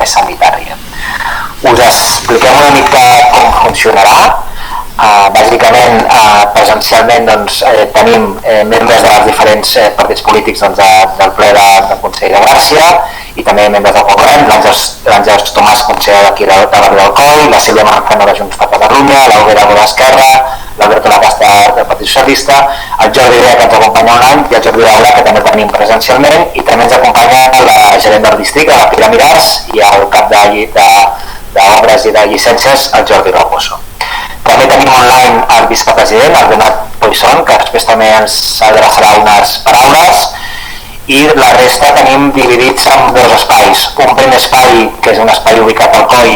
més sanitària. Us expliquem una mica com funcionarà. Bàsicament, presencialment tenim membres dels diferents partits polítics del ple del Consell de Gràcia i també membres del govern, l'Àngels Tomàs, conseller d'aquí de Barri d'Alcoi, la Sílvia Manzano de Junts per Catalunya, l'Albert Agó d'Esquerra, l'Alberto Lacasta del Partit Socialista, el Jordi Rea, que ens acompanya online, i el Jordi Daula, que també tenim presencialment, i també ens acompanya la gerent del districte, la Pilar Miràs, i el cap d'obres i de llicències, el Jordi Raposo. També tenim online el vicepresident, el Donat Poisson, que després també ens adreçarà unes paraules, i la resta tenim dividits en dos espais. Un primer espai, que és un espai ubicat al COI,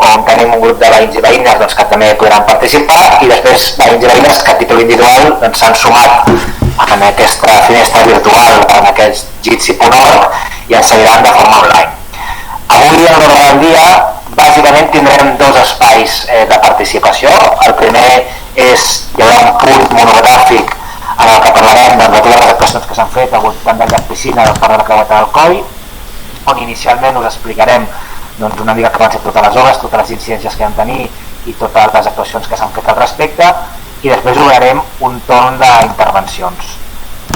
on tenim un grup de veïns i veïnes que també podran participar, i després veïns i veïnes que a títol individual s'han sumat en aquesta finestra virtual, en aquest jitsi.org, i ens seguiran de forma online. Avui, a l'ordre del dia, bàsicament tindrem dos espais de participació. El primer hi haurà un punt monogràfic en el que parlarem de totes les actuacions que s'han fet al voltant del llac piscina del Parc de la Creueta del Coll, on inicialment us explicarem una mica que van ser totes les obres, totes les incidències que vam tenir i totes les actuacions que s'han fet al respecte, i després obrirem un torn d'intervencions.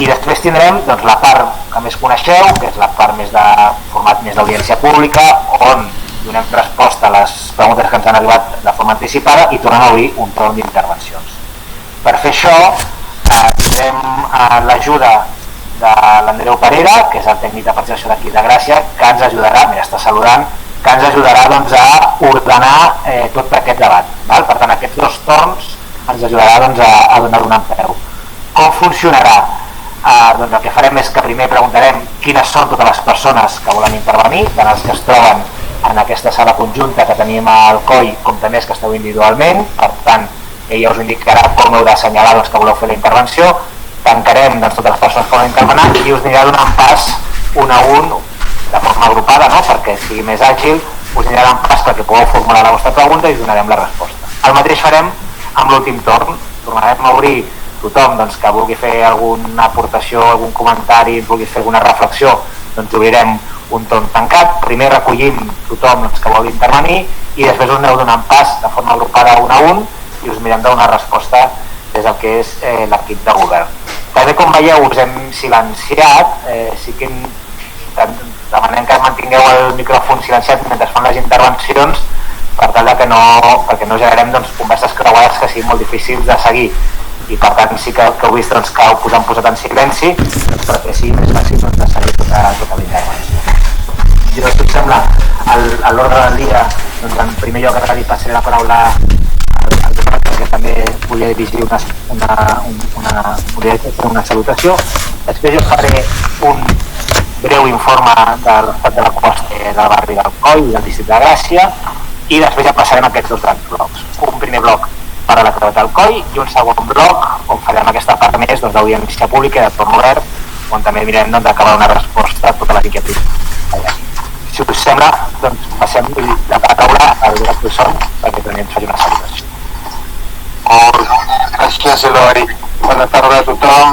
I després tindrem la part que més coneixeu, que és la part més de format més d'audiència pública, on donem resposta a les preguntes que ens han arribat de forma anticipada i tornem a obrir un torn d'intervencions. Per fer això, tindrem l'ajuda de l'Andreu Parera, que és el tècnic de participació d'aquí de Gràcia, que ens ajudarà, mira, està saludant, que ens ajudarà a ordenar tot aquest debat. Per tant, aquests dos torns ens ajudarà a donar un peu. Com funcionarà? El que farem és que primer preguntarem quines són totes les persones que volen intervenir, tant els que es troben en aquesta sala conjunta que tenim al COI com també els que esteu individualment. Per tant, ella us indicarà com heu d'assenyalar que voleu fer la intervenció. Tancarem totes les persones que volen intervenir i us anirà donant pas un a un de forma agrupada, perquè sigui més àgil, us anirà donant pas perquè pugueu formular la vostra pregunta i us donarem la resposta. El mateix farem amb l'últim torn. Tornarem a obrir tothom que vulgui fer alguna aportació, algun comentari, vulgui fer alguna reflexió, obrirem un torn tancat. Primer recollim tothom que vol intervenir i després us aneu donant pas de forma agrupada un a un i us mirem de donar resposta des del que és l'equip de govern. També, com veieu, us hem silenciat, sí que demanem que mantingueu el micròfon silenciat mentre fan les intervencions per tal que perquè no generem converses creuades que siguin molt difícils de seguir, i per tant sí que heu vist que us han posat en silenci perquè sigui més fàcil de seguir tota la intervenció. Si us sembla, a l'ordre del dia, en primer lloc ara li passaré la paraula al Donat, que també volia dirigir una salutació. Després jo faré un breu informe de l'estat de la costa del barri del Coll i del districte de Gràcia, i després ja passarem a aquests dos grans blocs. Un primer bloc per a la Creueta del Coll i un segon bloc on farem aquesta part més d'audiència pública i de torn obert, on també mirem d'acabar una resposta a totes les inquietuds. Si us sembla, passem la paraula al Donat Poisson perquè també ens faci una salutació. Gràcies, Eloi. Bona tarda a tothom.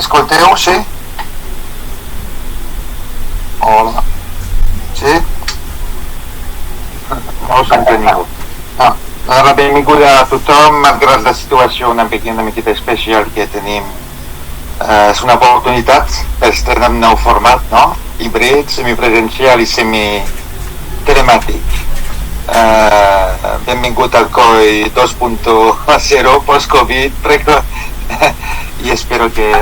Escolteu, sí? Hola. Sí? No us sento ningú. Benvinguda a tothom, malgrat la situació una miqueta especial que tenim. És una oportunitat per estrenar un nou format, no? Híbrid, semipresencial i semi-telemàtic. Benvingut al COI 2.0 post-Covid, i espero que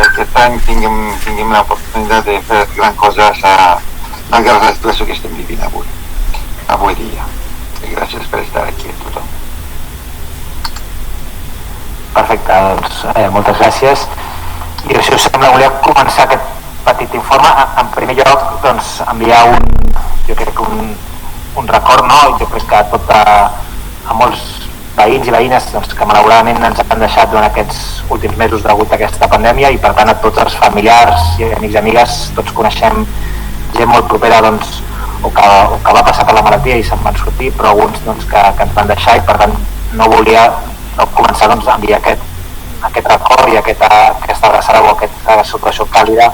tinguem l'oportunitat de fer grans coses malgrat la situació que estem vivint avui dia. I gràcies per estar aquí a tothom. Perfecte, moltes gràcies. I si us sembla, volia començar aquest petit informe. En primer lloc, enviar un record, no? Jo crec que a molts veïns i veïnes que malauradament ens han deixat durant aquests últims mesos degut a aquesta pandèmia, i per tant a tots els familiars i amics i amigues, tots coneixem gent molt propera o que va passar per la malaltia i se'n van sortir, però alguns que ens van deixar, i per tant no volia començar a enviar aquest record i aquesta abraçada o aquesta salutació càlida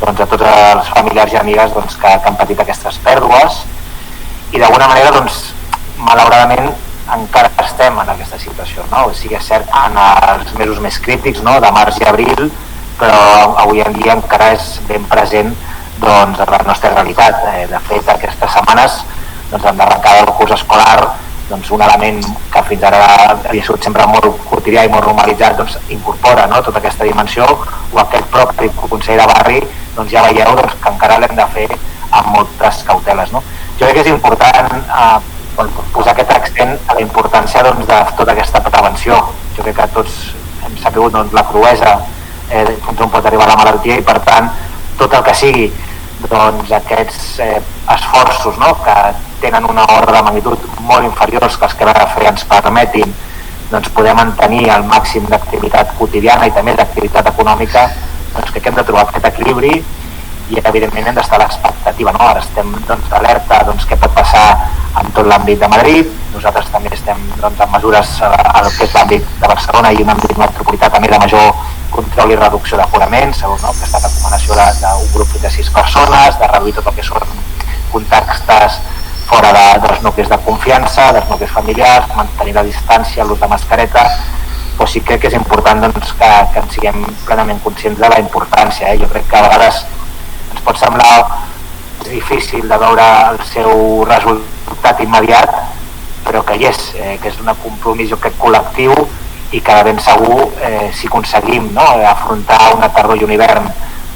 a tots els familiars i amigues que han patit aquestes pèrdues. i d'alguna manera doncs, malauradament encara estem en aquesta situació, no? O sigui, és cert en els mesos més crítics, no? De març i abril, però avui en dia encara és ben present doncs, la nostra realitat. De fet, aquestes setmanes doncs, amb l'arrencada del curs escolar, doncs, un element que fins ara havia sigut sempre molt quotidià i molt normalitzat, doncs, incorpora, no? Tota aquesta dimensió, o aquest propi Consell de Barri, doncs, ja veieu doncs, que encara l'hem de fer amb moltes cauteles, no? Jo crec que és important posar aquest accent a la importància doncs, de tota aquesta prevenció. Jo crec que tots hem sabut doncs, la cruesa fins on pot arribar la malaltia i per tant tot el que sigui doncs, aquests esforços, no? Que tenen una ordre de magnitud molt inferiors que els que vam fer ens permetin doncs, poder mantenir el màxim d'activitat quotidiana i també d'activitat econòmica, doncs, crec que hem de trobar aquest equilibri i evidentment hem d'estar a l'expectativa, no? Ara estem doncs, alerta doncs, què pot passar en tot l'àmbit de Madrid, nosaltres també estem doncs, amb mesures al que és l'àmbit de Barcelona i un àmbit metropolità també de major control i reducció d'aforaments, segons, no? Aquesta recomanació d'un grup de 6 persones, de reduir tot el que són contactes fora dels nuclis de confiança, dels nuclis familiars, mantenir la distància, l'ús de mascareta, però sí que és important doncs, que en siguem plenament conscients de la importància. Jo crec que a vegades ens pot semblar difícil de veure el seu resultat immediat, però que hi és, que és un compromís jo crec col·lectiu i que de ben segur si aconseguim, no? Afrontar una tardor i un hivern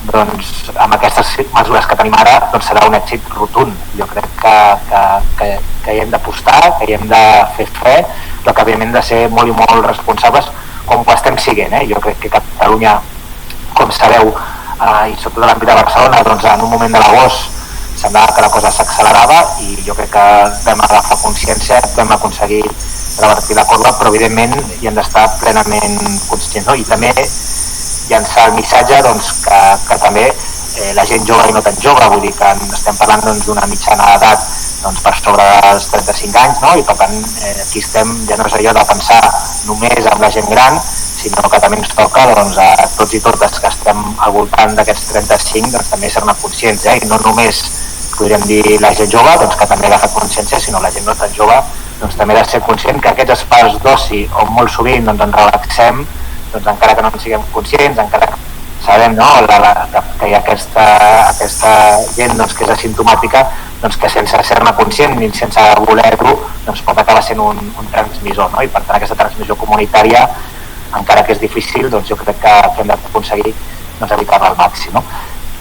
doncs, amb aquestes mesures que tenim ara doncs serà un èxit rotund. Jo crec que hi hem d'apostar, que hi hem de fer fe, però que evidentment hem de ser molt i molt responsables com ho estem siguent. Jo crec que Catalunya, com sabeu, i sobretot a l'àmbit de Barcelona, doncs en un moment de l'agost semblava que la cosa s'accelerava i jo crec que vam agafar consciència, vam aconseguir revertir la corba, però evidentment hi hem d'estar plenament conscients, no? I també llançar el missatge doncs, que també la gent jove i no tan jove, vull dir que estem parlant doncs, d'una mitjana d'edat doncs, per sobre dels 35 anys, no? I per tant aquí estem, ja no és allò de pensar només en la gent gran, sinó que també ens toca doncs, a tots i totes que estem al voltant d'aquests 35 doncs, també ser-ne conscients, i no només podríem dir la gent jove doncs, que també ha agafat consciència, sinó la gent no tan jove doncs, també ha de ser conscient que aquests espais d'oci on molt sovint doncs, ens relaxem, doncs, encara que no en siguem conscients, encara que sabem, no? Que hi ha aquesta gent doncs, que és asimptomàtica, doncs, que sense ser-ne conscient ni sense voler-ho doncs, pot acabar sent un transmissor, no? I per tant aquesta transmissió comunitària, encara que és difícil, doncs, jo crec que hem d'aconseguir doncs, evitar-la al màxim, no?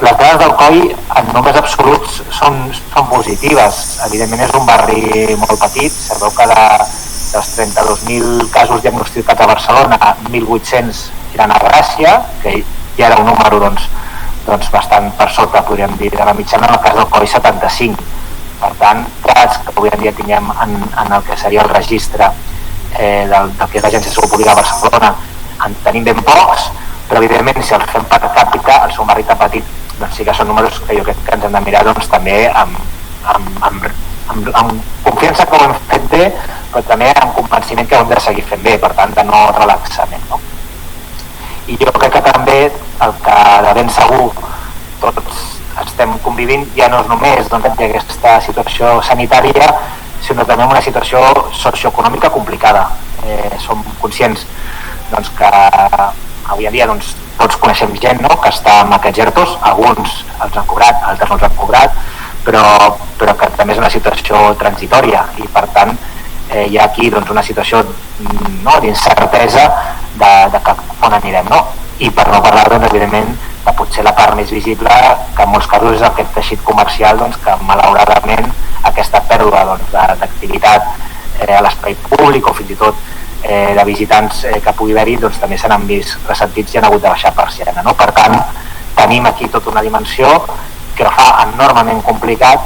Les dades del COI en números absoluts són positives. Evidentment és un barri molt petit, sabeu que dels 32.000 casos diagnosticats a Barcelona, 1.800 eren a Gràcia, que ja era un número doncs, bastant per sota, podríem dir, de la mitjana, en el cas del COI 75. Per tant, cas que avui en dia tinguem en el que seria el registre del que és l'Agència de Salut Pública de Barcelona, en tenim ben pocs, però evidentment si els fem per càpita, al ser un barri tan petit, doncs sí que són números que jo crec que ens hem de mirar doncs, també amb confiança que ho hem fet bé, però també amb convenciment que ho hem de seguir fent bé, per tant de no relaxament, no? I jo crec que també el que de ben segur tots estem convivint ja no és només doncs, aquesta situació sanitària, sinó també una situació socioeconòmica complicada. Som conscients doncs, que avui en dia doncs, tots coneixem gent, no? Que està amb aquests ERTOs, alguns els han cobrat, altres no els han cobrat, però que també és una situació transitòria i per tant hi ha aquí doncs, una situació no, d'incertesa de on anirem, no? I per no parlar doncs, evidentment de potser la part més visible que en molts casos és aquest teixit comercial doncs, que malauradament aquesta pèrdua doncs, d'activitat a l'espai públic o fins i tot de visitants que pugui haver-hi doncs, també se n'han vist ressentits i han hagut de baixar persiana, no? Per tant, tenim aquí tota una dimensió que ho fa enormement complicat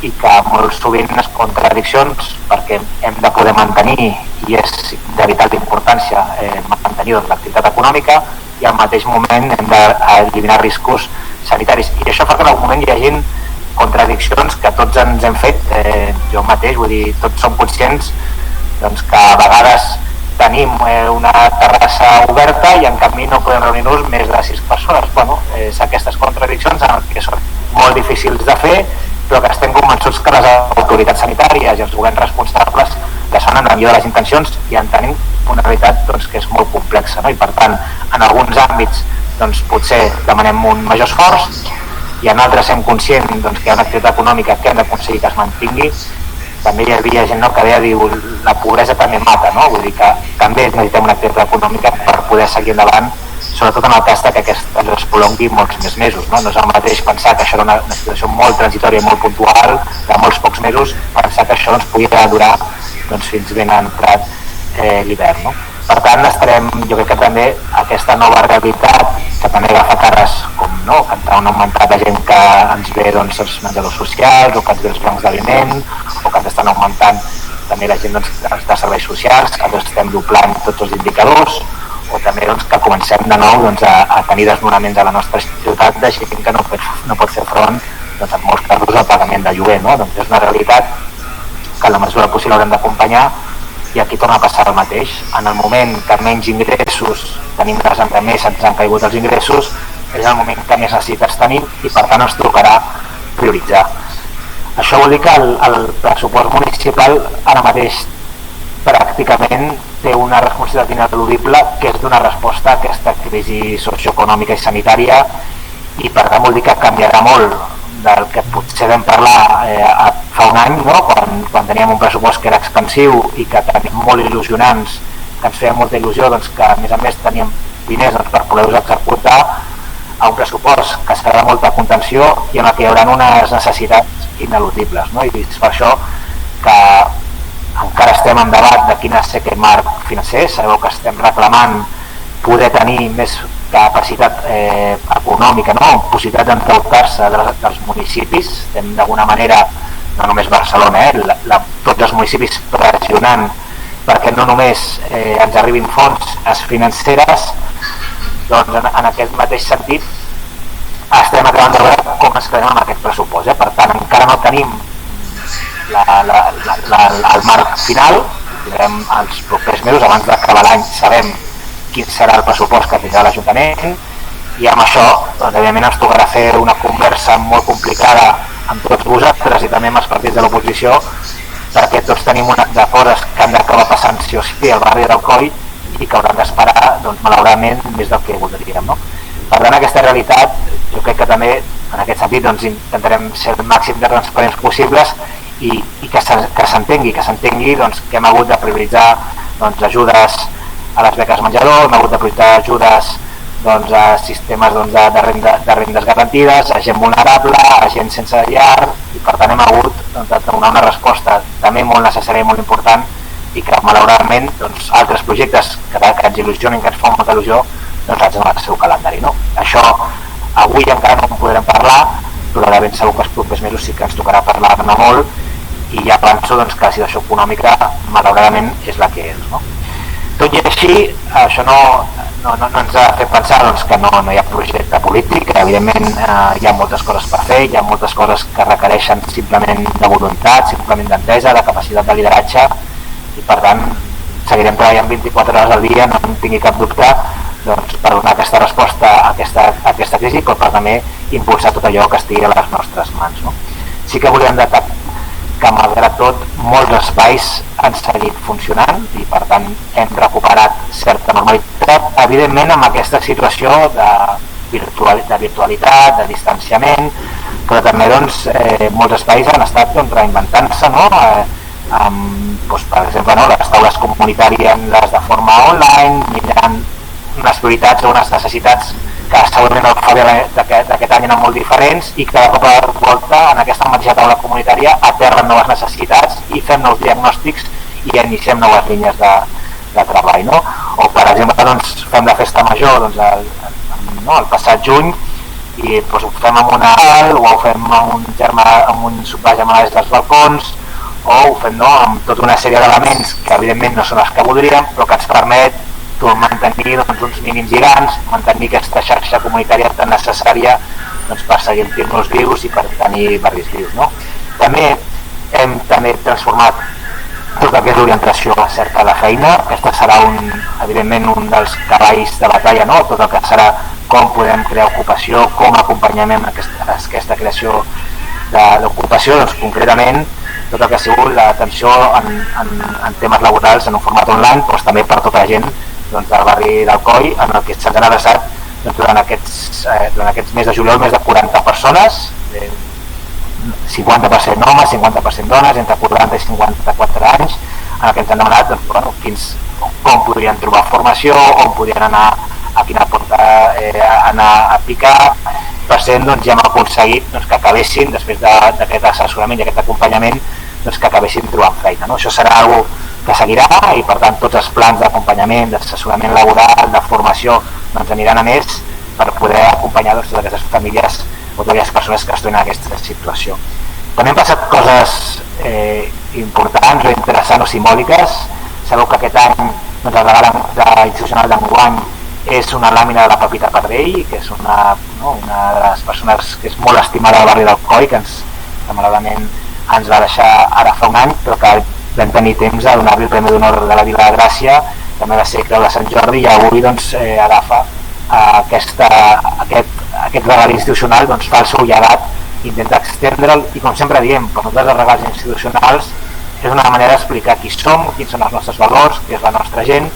i que molt sovint les contradiccions, perquè hem de poder mantenir, i és de vital importància mantenir doncs, l'activitat econòmica i al mateix moment hem d'eliminar riscos sanitaris. I això fa que en algun moment hi hagi contradiccions que tots ens hem fet, jo mateix, vull dir, tots som conscients doncs, que a vegades tenim una terrassa oberta i en canvi no podem reunir-nos més de 6 persones. Bueno, és aquestes contradiccions que són molt difícils de fer, però que estem convençuts que les autoritats sanitàries i els governs responsables, que són en la millor de les intencions i entenem una realitat doncs, que és molt complexa, no? I per tant en alguns àmbits doncs, potser demanem un major esforç i en altres som conscients doncs, que hi ha una activitat econòmica que hem d'aconseguir que es mantingui. També hi havia gent, no, que deia, diu, la pobresa també mata, no? Vull dir que també necessitem una activitat econòmica per poder seguir endavant, sobretot en el cas que aquesta es prolongui molts més mesos, no? No és el mateix pensar que això era una situació molt transitòria, molt puntual, de molts pocs mesos, pensar que això pugui durar doncs, fins ben entrat l'hivern, no? Per tant, estarem, jo crec que també aquesta nova realitat, que també agafa cares com no, que han augmentat la gent que ens ve doncs, els menjadors socials, o que ens ve els bancs d'aliment, o que ens estan augmentant també la gent doncs, de serveis socials, que doncs, estem doblant tots els indicadors, o també doncs, que comencem de nou doncs, a tenir desnonaments a la nostra ciutat de gent que no pot fer front doncs, en molts casos al pagament de lloguer, no? Doncs és una realitat que en la mesura possible haurem d'acompanyar. I aquí torna a passar el mateix. En el moment que menys ingressos tenim les més, ens han caigut els ingressos, és el moment que més necessitats tenim i per tant ens tocarà prioritzar. Això vol dir que el pressupost municipal ara mateix pràcticament té una responsabilitat ineludible que és donar resposta a aquesta crisi socioeconòmica i sanitària i per tant vol dir que canviarà molt del que potser vam parlar fa un any, no? Quan teníem un pressupost que era expansiu i que teníem molt il·lusionants, que ens feia molta il·lusió, doncs que a més teníem diners doncs, per poder-los executar, a un pressupost que serà de molta contenció i en què hi haurà unes necessitats ineludibles, no? I és per això que encara estem en debat de quin ha de ser aquest marc financer. Sabeu que estem reclamant poder tenir més capacitat econòmica, no? Possibilitat d'endeutar-se dels municipis. Estem d'alguna manera, no només Barcelona, tots els municipis pressionant perquè no només ens arribin fons financeres. Doncs en aquest mateix sentit estem acabant de veure com ens quedem amb aquest pressupost. Per tant, encara no tenim el marc final, tindrem els propers mesos, abans d'acabar l'any sabem quin serà el pressupost que tindrà l'Ajuntament i amb això, doncs, evidentment ens tocarà fer una conversa molt complicada amb tots vosaltres i també amb els partits de l'oposició perquè tots tenim una de coses que han d'acabar passant sí o sí al barri d'Alcoi i que hauran d'esperar, doncs, malauradament, més del que voldríem, no? Per tant, aquesta realitat, jo crec que també, en aquest sentit, doncs, intentarem ser el màxim de transparents possibles i que s'entengui doncs, que hem hagut de prioritzar doncs, ajudes a les beques menjador, hem hagut de prioritzar ajudes doncs, a sistemes doncs, de rendes garantides, a gent vulnerable, a gent sense llar, i per tant hem hagut doncs, de donar una resposta també molt necessària i molt important i que malauradament doncs, altres projectes que ens il·lusionen, que ens fan molta il·lusió, doncs haig d'anar al seu calendari. No? Això avui encara no en podrem parlar, però de ben segur que els propers mesos sí que ens tocarà parlar-ne molt i ja penso doncs, que la situació econòmica malauradament és la que és. No? Tot i així, això no ens ha fet pensar doncs, que no hi ha projecte polític. Evidentment hi ha moltes coses per fer, hi ha moltes coses que requereixen simplement de voluntat, simplement d'entesa, de capacitat de lideratge i per tant seguirem treballant 24 hores al dia, no en tingui cap dubte, doncs, per donar aquesta resposta a aquesta crisi, però per també impulsar tot allò que estigui a les nostres mans. No? Sí que volem destacar que malgrat tot molts espais han seguit funcionant i per tant hem recuperat certa normalitat, evidentment amb aquesta situació de virtualitat, de distanciament, però també doncs, molts espais han estat doncs, reinventant-se, no? Doncs, per exemple, no? Les taules comunitàries de forma online, mirant unes prioritats o unes necessitats que segurament el Fabi d'aquest any eren molt diferents i que de cop a volta en aquesta mateixa taula comunitària aterren noves necessitats i fem nous diagnòstics i iniciem noves línies de treball. No? O per exemple doncs, fem la festa major doncs, el passat juny i doncs, ho fem amb una alt o ho fem amb un sopar germanès dels balcons o ho fem amb tota una sèrie d'elements que evidentment no són els que voldríem però que ens permet mantenir doncs, uns mínims lligams, mantenir aquesta xarxa comunitària tan necessària doncs, per seguir-nos vius i per tenir barris vius. No? També hem transformat tot el que és l'orientació a cerca de feina. Aquesta serà evidentment un dels cavalls de batalla, no? Tot el que serà com podem crear ocupació, com acompanyem aquesta creació d'ocupació, doncs concretament tot el que ha sigut l'atenció en temes laborals en un format online, doncs també per tota la gent del barri d'Alcoi, en el que se'ns han adreçat durant aquests mes de juliol més de 40 persones, 50% homes, 50% dones, entre 40 i 54 anys, en el que ens han demanat com podrien trobar formació, on podrien anar, a quina porta anar a picar. Per cent, ja hem aconseguit que acabessin, després d'aquest assessorament i aquest acompanyament, que acabessin trobant feina. Això serà una cosa que seguirà i, per tant, tots els plans d'acompanyament, d'assessorament laboral, de formació, aniran a més per poder acompanyar totes aquestes famílies o totes aquelles persones que es troben en aquesta situació. També han passat coses importants o interessants o simbòliques. Sabeu que aquest any el regal institucional d'enguany és una làmina de la Pepita Pardell, que és una de les persones que és molt estimada al barri d'Alcoi, que malauradament ens va deixar ara fa un any, però que vam tenir temps de donar-li el Premi d'Honor de la Vila de Gràcia, també va ser Creu de Sant Jordi, i avui agafa aquest regal institucional, fa el seu llegat, intenta extendre'l, i com sempre diem, per nosaltres els regals institucionals és una manera d'explicar qui som, quins són els nostres valors, què és la nostra gent,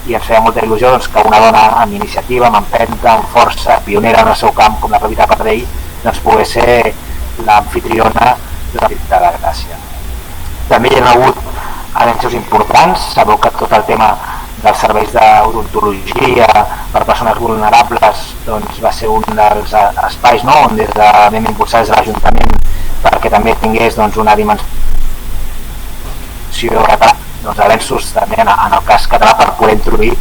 i ens feia molta il·lusió que una dona amb iniciativa, amb empenta, amb força, pionera en el seu camp, com la Pepita Pardell, pogués ser l'amfitriona de la Vila de Gràcia. També hi ha hagut avenços importants. Sabeu que tot el tema dels serveis d'odontologia per persones vulnerables va ser un dels espais on vam impulsar des de l'Ajuntament perquè també tingués una dimensió català, avenços també en el cas català per poder introduir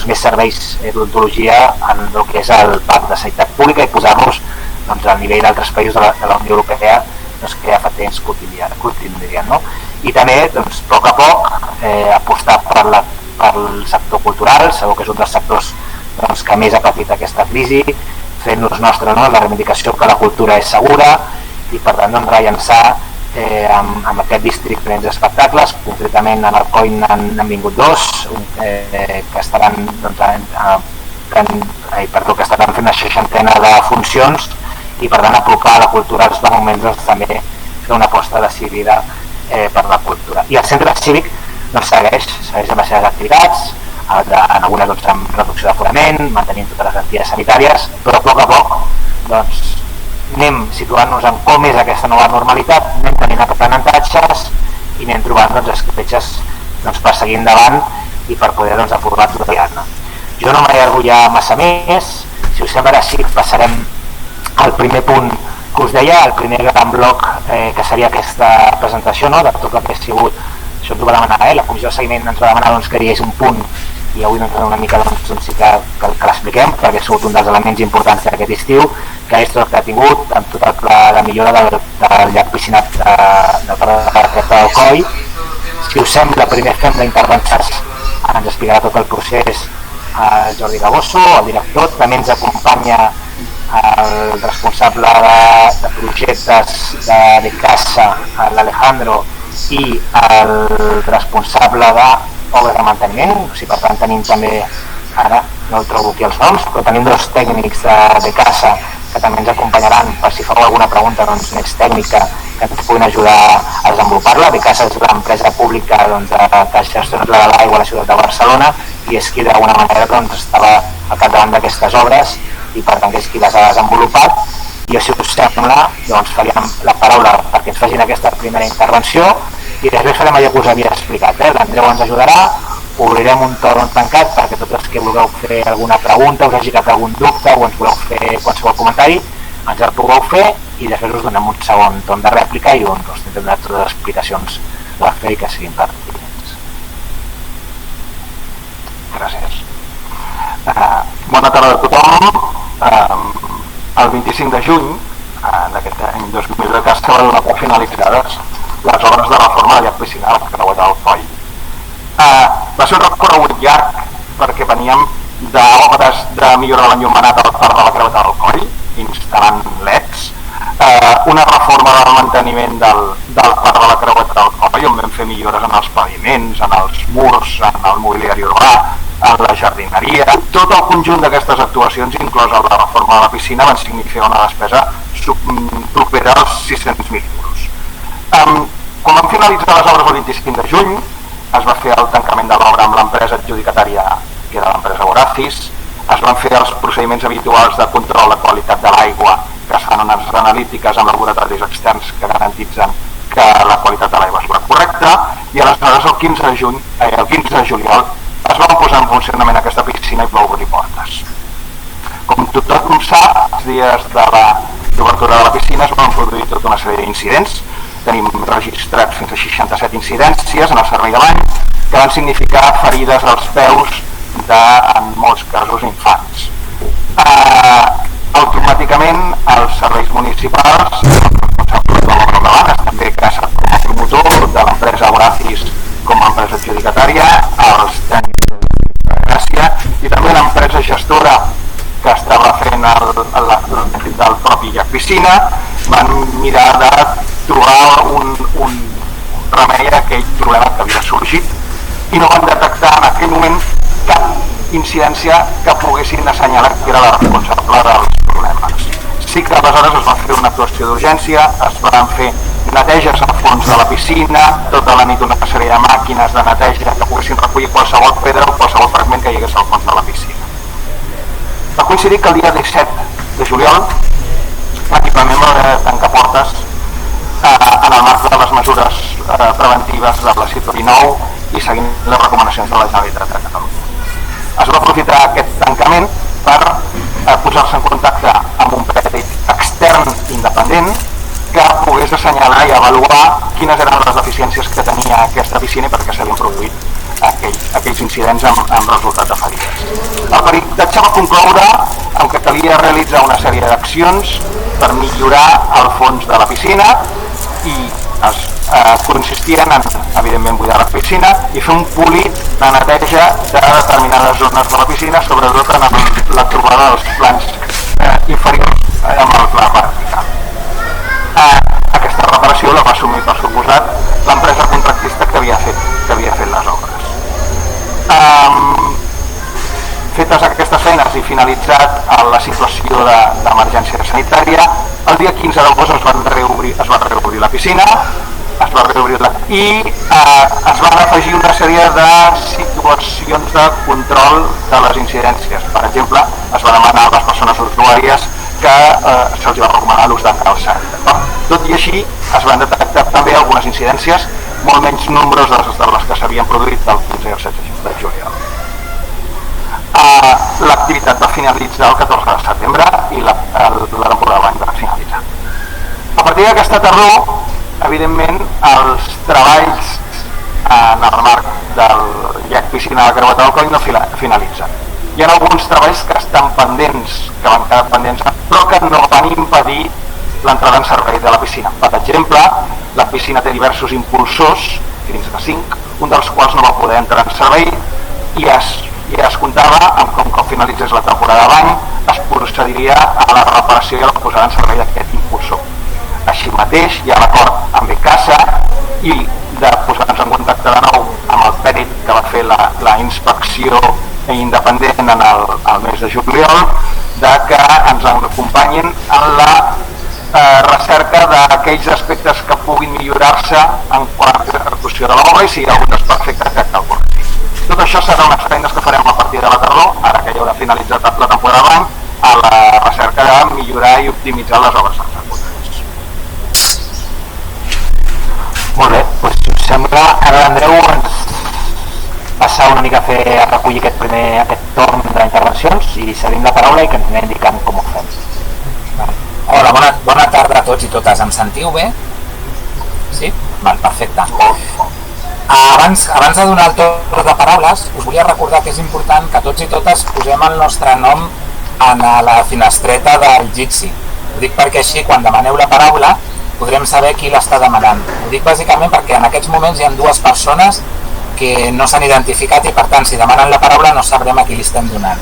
més serveis d'odontologia en el que és el Pacte de Sanitat Pública i posar-los al nivell d'altres països de la Unió Europea que ja fa temps que ho tindrien. I també, a poc a poc, apostar pel sector cultural. Sabeu que és un dels sectors que més ha patit aquesta crisi, fent-nos nostra la reivindicació que la cultura és segura i, per tant, rellançar amb aquest districte diferents espectacles. Concretament en Alcoi n'han vingut dos que estaran fent una 60ena de funcions i, per tant, apropar la cultura als moments també fer una aposta decidida per la cultura. I el centre cívic segueix amb les seves activitats, en algunes amb reducció d'aforament, mantenint totes les garanties sanitàries, però a poc anem situant-nos en com és aquesta nova normalitat, anem tenint aprenentatges i anem trobant escletxes per seguir endavant i per poder abordar tot el. Jo no m'allargo massa més. Si us sembla, ara sí passarem al primer punt que us deia, el primer gran bloc que seria aquesta presentació de tot el que ha sigut. Això ens ho va demanar, la comissió de seguiment ens va demanar que hi hagués un punt i avui una mica sí que l'expliquem perquè ha sigut un dels elements importants d'aquest estiu, que és tot el que ha tingut amb tot el pla de millora del llac piscinat del Parc d'Alcoi. Si us sembla, primer fem la intervenció, ens explicarà tot el procés el Jordi Gaboso, el director. També ens acompanya el responsable de projectes de casa, l'Alejandro, i el responsable d'obres de manteniment. Per tant, tenim també, ara no el trobo aquí els noms, però tenim dos tècnics de casa que també ens acompanyaran per si feu alguna pregunta més tècnica que ens puguin ajudar a desenvolupar-la. Becasa és l'empresa pública que gestiona l'aigua a la ciutat de Barcelona i és qui d'alguna manera estava al capdavant d'aquestes obres i per tant és qui les ha desenvolupat. I si us sembla, faríem la paraula perquè ens facin aquesta primera intervenció i després farem allò que us havia explicat. L'Andreu ens ajudarà, obrirem un torn tancat perquè tots els que vulgueu fer alguna pregunta, us hagi quedat algun dubte o ens voleu fer qualsevol comentari, ens el pugueu fer i després us donem un segon torn de rèplica i on us tindrem totes les explicacions que va fer i que siguin pertinents. Gràcies. Bona tarda a tothom. El 25 de juny d'aquest any 2010 se van donar per finalitzades les obres de reforma del llac piscinat al Creuer d'Alcoi. Va ser un recorregut llarg perquè veníem d'obres de millorar l'enllumenat al Parc de la Creu d'Alcoi, instal·lant LEDs, una reforma del manteniment del Parc de la Creu d'Alcoi, on vam fer millores en els paviments, en els murs, en el mobiliari urbà, en la jardineria. Tot el conjunt d'aquestes actuacions, inclosa la reforma de la piscina, van significar una despesa propera als 600.000 euros. Quan vam finalitzar les obres el 25 de juny, es va fer el tancament de l'obra amb l'empresa adjudicatària, que era l'empresa Horacis, es van fer els procediments habituals de control de qualitat de l'aigua, que es fan unes analítiques amb laboratoris externs que garantitzen que la qualitat de l'aigua és la correcta, i aleshores el 15 de juliol es van posar en funcionament aquesta piscina i va obrir portes. Com tothom sap, els dies de l'obertura de la piscina es van produir tota una sèrie d'incidents. Tenim registrats fins a 67 incidències en el servei de l'any, que van significar ferides als peus en molts casos, infants. Automàticament, els serveis municipals, responsables de l'obra de l'ANAS, també que com a promotor de l'empresa Horacis com a empresa adjudicatària, els tècnics de Gràcia i també l'empresa gestora que estava fent del propi llac piscina, van mirar de trobar un remei a aquell problema que havia sorgit i no van detectar en aquell moment cap incidència que poguessin assenyalar que era la responsable dels problemes. Sí que aleshores es va fer una actuació d'urgència, es van fer neteges al fons de la piscina, tota la nit una sèrie de màquines de neteja que poguessin recollir qualsevol pedra o qualsevol fragment que hi hagués al fons de la piscina. Va coincidir que el dia 17 de juliol l'equipament va haver de tancar portes en el marc de les mesures preventives de la Situació 9 i seguint les recomanacions de la Generalitat de Catalunya. Es va aprofitar aquest tancament per posar-se en contacte amb un pèrit extern independent que pogués assenyalar i avaluar quines eren les deficiències que tenia aquesta piscina i per què s'havien produït aquells incidents amb resultat de ferides. El peritatge va concloure que calia realitzar una sèrie d'accions per millorar el fons de la piscina i consistien en, evidentment, buidar la piscina i fer un polit de neteja de determinades zones de la piscina, sobretot en la trobada dels plans inferiors amb el pla vertical. Aquesta reparació la va assumir, per suposat, l'empresa contractista que havia fet les obres. Fetes aquestes feines i finalitzat la situació d'emergència sanitària, el dia 15 d'agost es va reobrir la piscina i es van afegir una sèrie de situacions de control de les incidències. Per exemple, es va demanar a les persones usuàries que se'ls va recomanar l'ús de calçat. Tot i així, es van detectar també algunes incidències molt menys nombroses de les que s'havien produït el 15 i el 16 de juliol. L'activitat va finalitzar el 14 de setembre i la temporada de l'any va finalitzar. A partir d'aquesta tardor, evidentment, els treballs en el marc del llac piscina de Creuat del Coll no finalitzen. Hi ha alguns treballs que estan pendents, que van quedar pendents, però que no van impedir l'entrada en servei de la piscina. Per exemple, la piscina té diversos impulsors, fins a 5, un dels quals no va poder entrar en servei i es comptava amb com finalitzés la temporada de l'any es procediria a la reparació i a la posada en servei d'aquest impulsor. Així mateix hi ha l'acord amb ECASA i de posar-nos en contacte de nou amb el pèrit que va fer la inspecció independent en el mes de juliol de que ens acompanyin en la recerca d'aquells aspectes que puguin millorar-se en quant a l'execució de l'obra i si hi ha algun desperfecte que cal corregir. Tot això seran unes feines que farem a partir de la tardor, ara que ja haurà finalitzat la temporada d'any, a la recerca de millorar i optimitzar les obres executades. Molt bé, doncs si us sembla, ara l'Andreu ens passa una mica a recollir aquest torn d'intervencions i cedim la paraula i que ens anem indicant com ho fem. Hola, bona tarda a tots i totes. Em sentiu bé? Sí? Val, perfecte. Abans de donar el torn de paraules, us volia recordar que és important que tots i totes posem el nostre nom en la finestreta del Jitsi. Ho dic perquè així, quan demaneu la paraula, podrem saber qui l'està demanant. Ho dic bàsicament perquè en aquests moments hi ha dues persones que no s'han identificat i, per tant, si demanen la paraula no sabrem a qui li estem donant.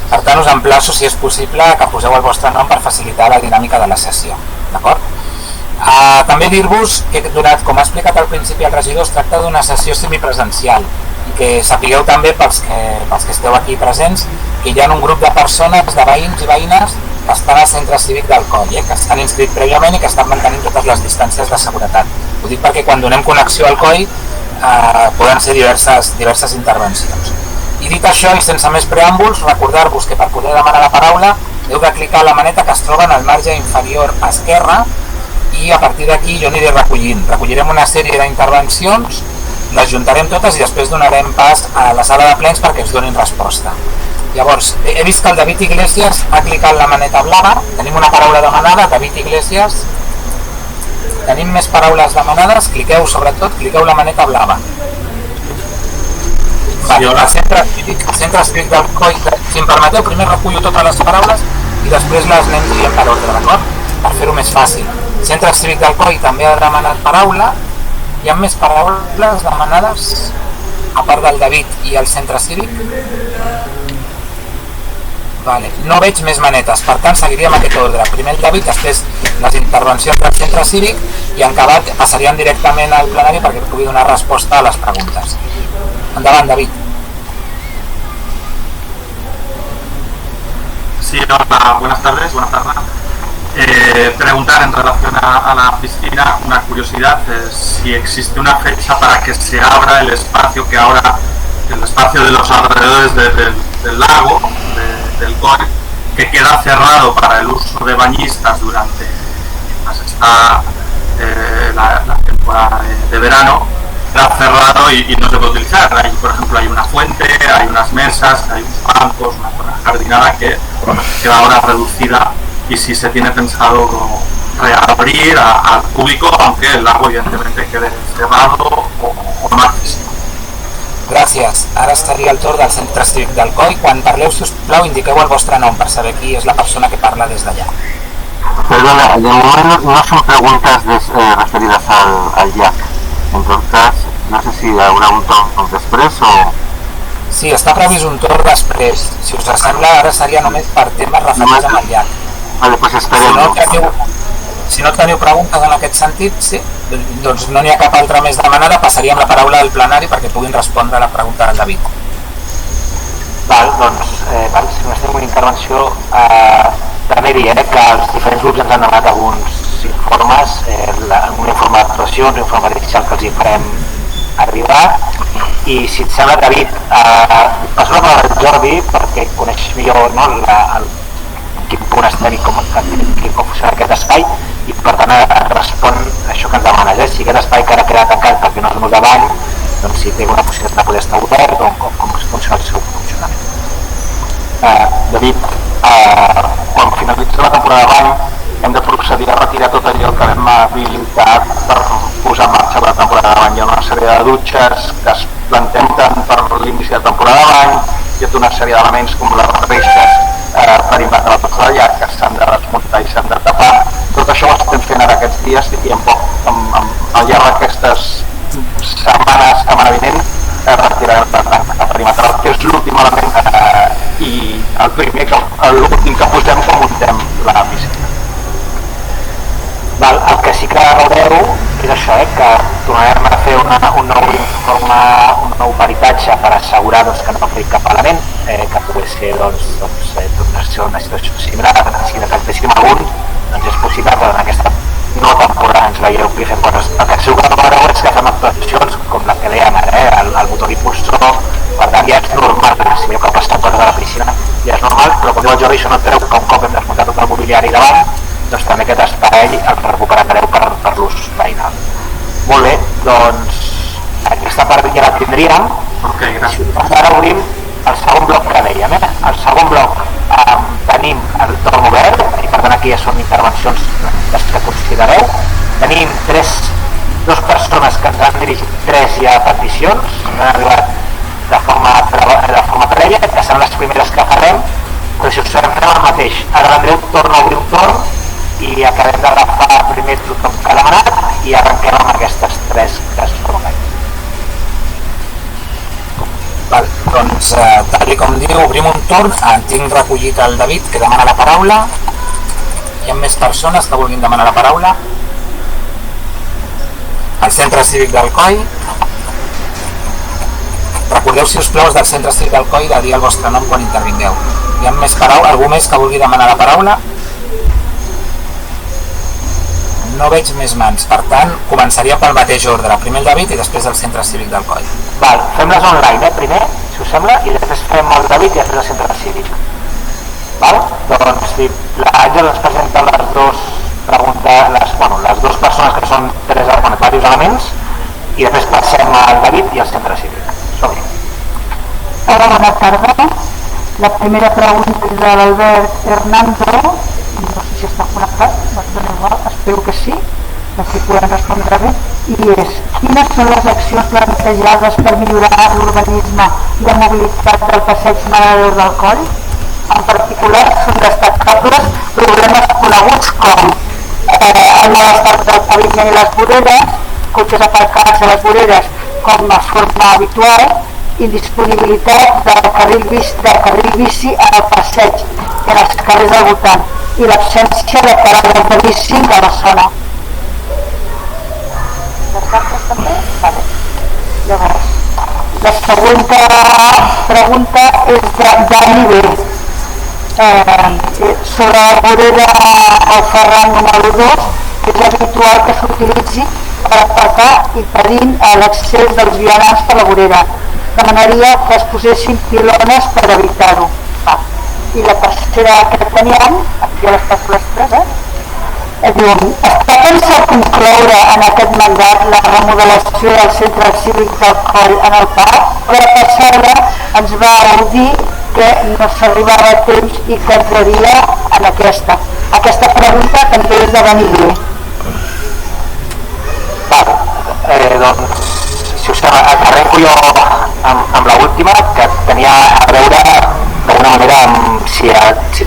Per tant, us emplaço, si és possible, que poseu el vostre nom per facilitar la dinàmica de la sessió. D'acord? També dir-vos que, com ha explicat al principi el regidor, es tracta d'una sessió semipresencial i que sapigueu també, pels que esteu aquí presents, que hi ha un grup de persones, de veïns i veïnes que estan al centre cívic del Coll, que s'han inscrit prèviament i que estan mantenint totes les distàncies de seguretat. Ho dic perquè quan donem connexió al COI poden ser diverses intervencions. I dit això, i sense més preàmbuls, recordar-vos que per poder demanar la paraula heu de clicar la maneta que es troba en el marge inferior esquerre i a partir d'aquí jo aniré recollirem una sèrie d'intervencions, les juntarem totes i després donarem pas a la sala de plens perquè ens donin resposta. Llavors, he vist que el David Iglesias ha clicat la maneta blava, tenim una paraula demanada, David Iglesias, tenim més paraules demanades, cliqueu la maneta blava. Vale, el centre cívic del COI, si em permeteu, primer recullo totes les paraules i després les anem dient per ordre, d'acord? Per fer-ho més fàcil. El centre cívic del COI també ha demanat paraula. Hi ha més paraules demanades a part del David i el centre cívic? Vale. No veig més manetes, per tant seguiríem aquest ordre. Primer el David, després les intervencions del centre cívic i en acabat passaríem directament al plenari perquè pugui donar resposta a les preguntes. Endavant, David. Sí, hola, buenas tardes. Preguntar en relación a la piscina, una curiosidad, si existe una fecha para que se abra el espacio que ahora, el espacio de los alrededores del lago, del COI, que queda cerrado para el uso de bañistas durante está la temporada de verano, está cerrado y no se puede utilizar. Ahí, por ejemplo, hay una fuente, hay unas mesas, hay unos bancos, una zona jardinada que queda ahora reducida y si se tiene pensado reabrir al público, aunque el lago evidentemente quede cerrado o no accesible. Gràcies. Ara estaria el torn del centre cívic del COI. Quan parleu, si us plau, indiqueu el vostre nom per saber qui és la persona que parla des d'allà. Perdona, de momento no son preguntas referidas al llac. Entonces, no sé si habrá un torn després o... Sí, està previst un torn després. Si us sembla, ara seria només per temes referits amb el llac. Vale, pues esperem. Si no teniu preguntes en aquest sentit, sí, doncs no n'hi ha cap altra més demanada, passaríem la paraula al plenari perquè puguin respondre a la pregunta del David. Doncs, si només tenim una intervenció, també dir que els diferents grups ens han demanat alguns informes, un informe d'actuació, un informe inicial que els hi farem arribar, i si et sembla, David, passo la paraula al Jordi perquè coneix millor quin punt estem i com funciona aquest espai i per tant respon això que ens demanes, si aquest espai que ara queda tancat perquè no és molt de bany, doncs si té una possibilitat de poder estar obert o com funciona el seu funcionament. David, quan finalitza la temporada de bany hem de procedir a retirar tot allò que hem habilitat per posar en marxa la temporada de bany. Hi ha una sèrie de dutxes que es plantegen per l'inici de temporada de bany, hi ha una sèrie d'elements com les restes perimetrals del llac que s'han de desmuntar i s'han de tapar. Tot això ho estem fent ara aquests dies i al llarg d'aquestes setmanes que van vinent retirarem la tanca perimetral, que és l'últim element i el primer, l'últim que posem quan muntem la piscina. El que sí que veureu és això, que tornarem a fer un nou informe, un nou peritatge per assegurar que no ha fet cap element que pugui ser una situació similar. Si detectéssim algun, doncs és possible que en aquesta no temporada ens veieu que fem coses. El que segur que no veureu és que fem actuacions com la que dèiem ara, el motor impulsor, per tant ja és normal, si veieu que passen coses a la piscina ja és normal, però com diu el Jordi, això no treu que un cop hem desmuntat tot el mobiliari davant, doncs també aquest espai el recuperareu per l'ús veïnal. Molt bé, doncs aquesta part ja la tindríem. Ara obrim el segon bloc que dèiem. El segon bloc tenim el torn obert i per tant aquí ja són intervencions que considereu. Tenim dues persones que ens han dirigit 3 ja peticions, han arribat de forma prèvia, que seran les primeres que farem, però si us farem el mateix. Ara l'Andreu torna a obrir un torn i acabem d'agafar primer tothom que ha demanat i arrenquem amb aquestes 3 que es formen. Doncs, tal com diu, obrim un torn. Tinc recollit el David, que demana la paraula. Hi ha més persones que vulguin demanar la paraula. El centre cívic del COI. Recordeu, si us plau, del centre cívic del COI de dir el vostre nom quan intervingueu. Hi ha més paraules? Algú més que vulgui demanar la paraula? no veig més mans, per tant començaria pel mateix ordre, primer el David i després el Centre Cívic del Coll. Val, fem-les online, primer, si us sembla, i després fem el David i després el Centre Cívic. Val? Doncs si l'Àngel ens presenta les dues preguntes, les dues persones que són diversos elements, i després passem al David i al Centre Cívic. Som-hi. Hola, bona tarda. La primera pregunta és de l'Albert Hernando, no sé si està connectat, dona igual, espero que sí, així podem respondre bé, i és: quines són les accions plantejades per millorar l'urbanisme i la mobilitat del passeig Mare del Coll? En particular són destacables problemes coneguts com el mal estat del paviment i les voreres, cotxes aparcats a les voreres com a forma habitual, indisponibilitat del carril bici al passeig i en els carrers del voltant i l'absència de parades de bici de la zona. Vale. Llavors, la següent pregunta és de Dani B. Sobre la vorera al Ferran número 2, és habitual que s'utilitzi per aparcar impedint l'accés dels vianants per la vorera. Demanaria que es posessin pilones per evitar-ho. I la tercera que teníem, aquí a les tres, diuen: està pensat concloure en aquest mandat la remodelació del Centre Cívic del Coll en el parc? La passada ens va dir que no s'arribava a temps i que entraria en aquesta. Aquesta pregunta també és de Benigre. Doncs, si us arrenco jo amb l'última, que tenia a veure d'alguna manera amb si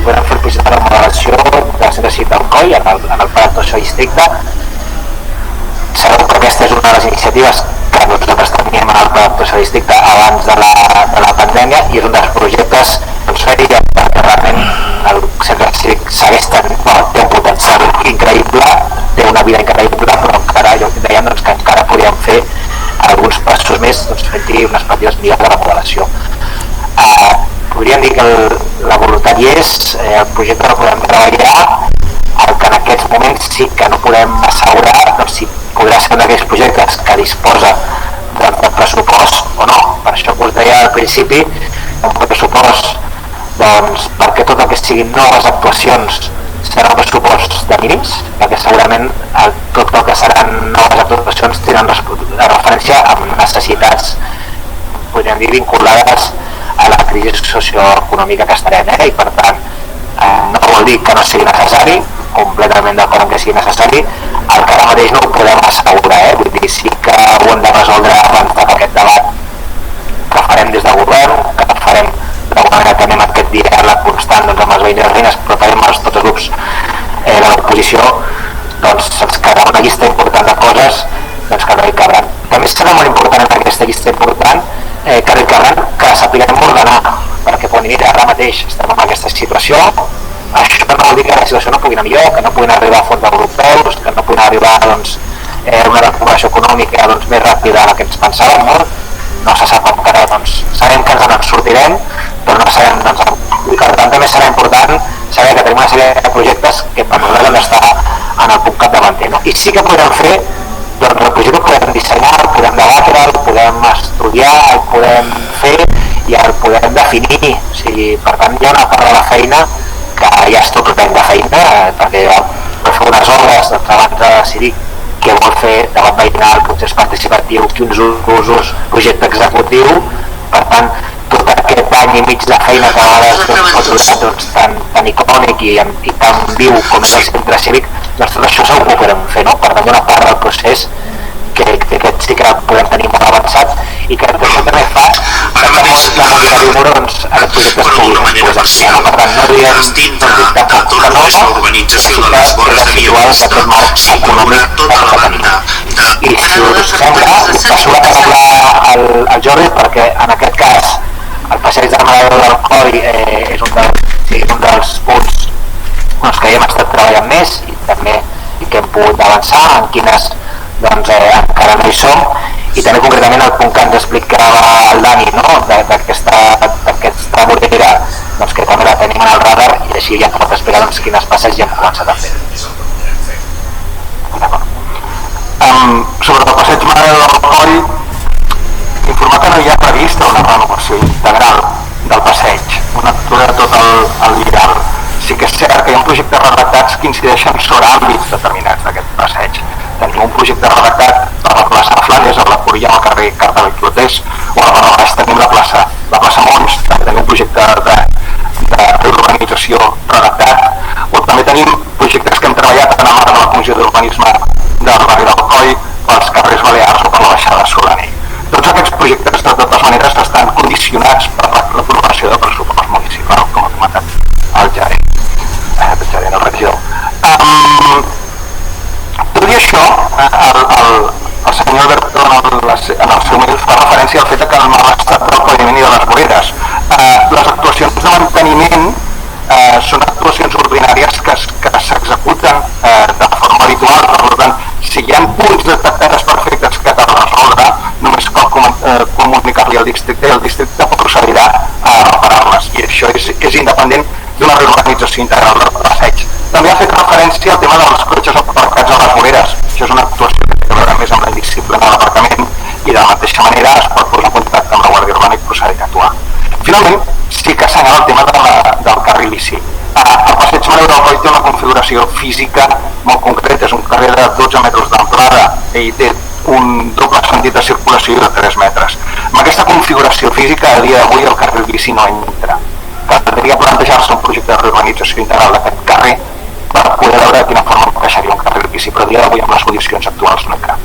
podem fer el projecte de remodelació del Centre Cívic del Coll en el Parc d'Oci Districte. Sabeu que aquesta és una de les iniciatives que nosaltres teníem en el Parc d'Oci Districte abans de la pandèmia, i és un dels projectes que realment el Centre Cívic segueix té un potencial increïble, té una vida increïble, però encara dèiem que encara podríem fer alguns passos més, fent-hi unes petites millores de remodelació. Podríem dir que la voluntat hi és, el projecte no podem treballar, el que en aquests moments sí que no podem assegurar si podrà ser un d'aquells projectes que disposa de pressupost o no. Per això us deia al principi, un pressupost perquè tot el que siguin noves actuacions serà un pressupost de mínims, perquè segurament tot el que seran noves actuacions tenen referència amb necessitats, podríem dir, vinculades a la crisi socioeconòmica que estarem, i per tant no vol dir que no sigui necessari, completament d'acord amb que sigui necessari, el que ara mateix no ho podem assegurar, vull dir, sí que ho hem de resoldre abans d'aquest debat que farem des del govern, que farem d'alguna manera també amb aquest diàleg constant amb els veïns i les veïnes, però també amb tots els grups de l'oposició, doncs ens quedarà una llista important de coses que no hi cabran. També serà molt important en aquesta llista important que no hi cabran, que sapiguem ordenar, perquè quan mira, ara mateix estem en aquesta situació, això no vol dir que la situació no pugui anar millor, que no puguin arribar a fons europeus, que no puguin arribar a una recuperació econòmica més ràpida del que ens pensàvem, no se sap encara, sabem que ens en sortirem, però no sabem, i per tant també serà important saber que tenim una sèrie de projectes que per nosaltres han d'estar en el punt capdavanter, i sí que podem fer, el projecte el podem dissenyar, el podem debatre, el podem estudiar, el podem fer i el podem definir, per tant hi ha una part de la feina que ja és tot de feina, perquè per fer unes obres abans de decidir què vol fer debat veïnal, procés participatiu, quins usos, projecte executiu. Per tant, tot aquest any i mig de feina que a vegades pot durar tan icònic i tan viu com és el Centre Cívic, doncs tot això segur que ho podem fer, per tant hi ha una part del procés que aquest sí que podem tenir molt avançat i que això també fa que la mobilitat d'humor aquest projecte es pugui posar. Per tant, no diem que no, la ciutat és habitual d'aquest marc econòmic que tenim. I si us sembla, passo la paraula al Jordi, perquè en aquest cas el passeig de Mare del Coll és un dels punts que ja hem estat treballant més i també que hem pogut avançar, en quines encara no hi som, i també concretament el punt que ens explicava el Dani, d'aquesta vorera que també la tenim en el radar, i així ja pot explicar quines passeig ja hem començat a fer. Sobre el passeig Mare del Coll, informar que no hi ha prevista una renovació integral del passeig, una actuació de tot el vial. Sí que és cert que hi ha un projecte redactats que incideixen sobre àmbits determinats d'aquest passeig. Tenim un projecte redactat a la plaça Flandes, a la Coria, al carrer Carta i Clotés, o a la baix tenim la plaça Mons, també tenim un projecte d'urbanització redactat, o també tenim projectes que hem treballat en el marc de la Comissió d'Urbanisme del barri del Coll, pels carrers Balears o per la baixada de Solanell. Tots aquests projectes, de totes maneres, estan condicionats per l'aprovació del pressupost municipal, com ha comentat el gerent del regidor. Tot i això, el senyor Alberto en el seu mail fa referència al fet que el mal estat del paviment i de les voreres. Les actuacions de manteniment són actuacions ordinàries que s'executen de forma habitual. Per tant, si hi ha punts detectats perfectes que cal resoldre, només cal comunicar-li al districte i el districte procedirà a reparar-les. I això és independent d'una reorganització integral del passeig. També ha fet referència al tema dels cotxes aparcats a les voreres. Això és una actuació que té a veure més amb la disciplina de l'aparcament i de la mateixa manera es pot posar en contacte amb la Guàrdia Urbana i procedir a actuar. Finalment, sí que assenyala el tema del carril bici. El passeig Mare del Coll té una configuració física molt concreta, és un carrer de 12 metres d'amplada i té un doble sentit de circulació de 3 metres. Amb aquesta configuració física, a dia d'avui el carril bici no entra. Caldria plantejar-se un projecte de reorganització integral d'aquest carrer per poder veure de quina forma encaixaria un carril bici, però a dia d'avui amb les condicions actuals no hi cap.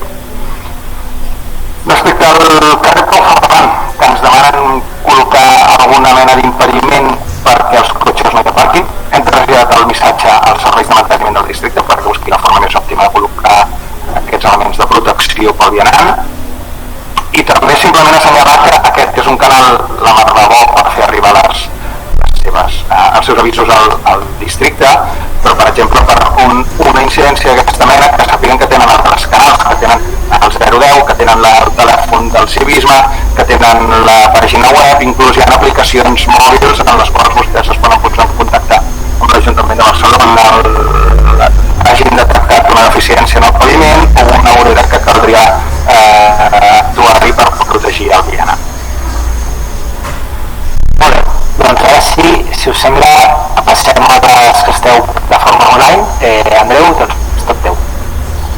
Respecte al carrer Pau Ferran, que ens demanen col·locar alguna mena d'impediment perquè els cotxes no hi aparquin, hem traslladat el missatge als serveis de manteniment del districte perquè busqui la forma més òptima de col·locar aquests elements de protecció pel vianant, i també simplement assenyalar que aquest és un canal la mar de bo per fer arribar els seus avisos al districte, però per exemple per una incidència d'aquesta mena que sàpiguen que tenen altres canals, que tenen el 010, que tenen el telèfon del civisme, que tenen la pàgina web, inclús hi ha aplicacions mòbils en les quals vostès es poden posar en contacte amb l'Ajuntament de Barcelona, hagin detectat una deficiència en el paviment o una vorera que caldria actuar-hi per protegir el vianant. Molt bé, doncs ara sí, si us sembla, passem a les que esteu de forma online. Andreu, doncs és tot teu.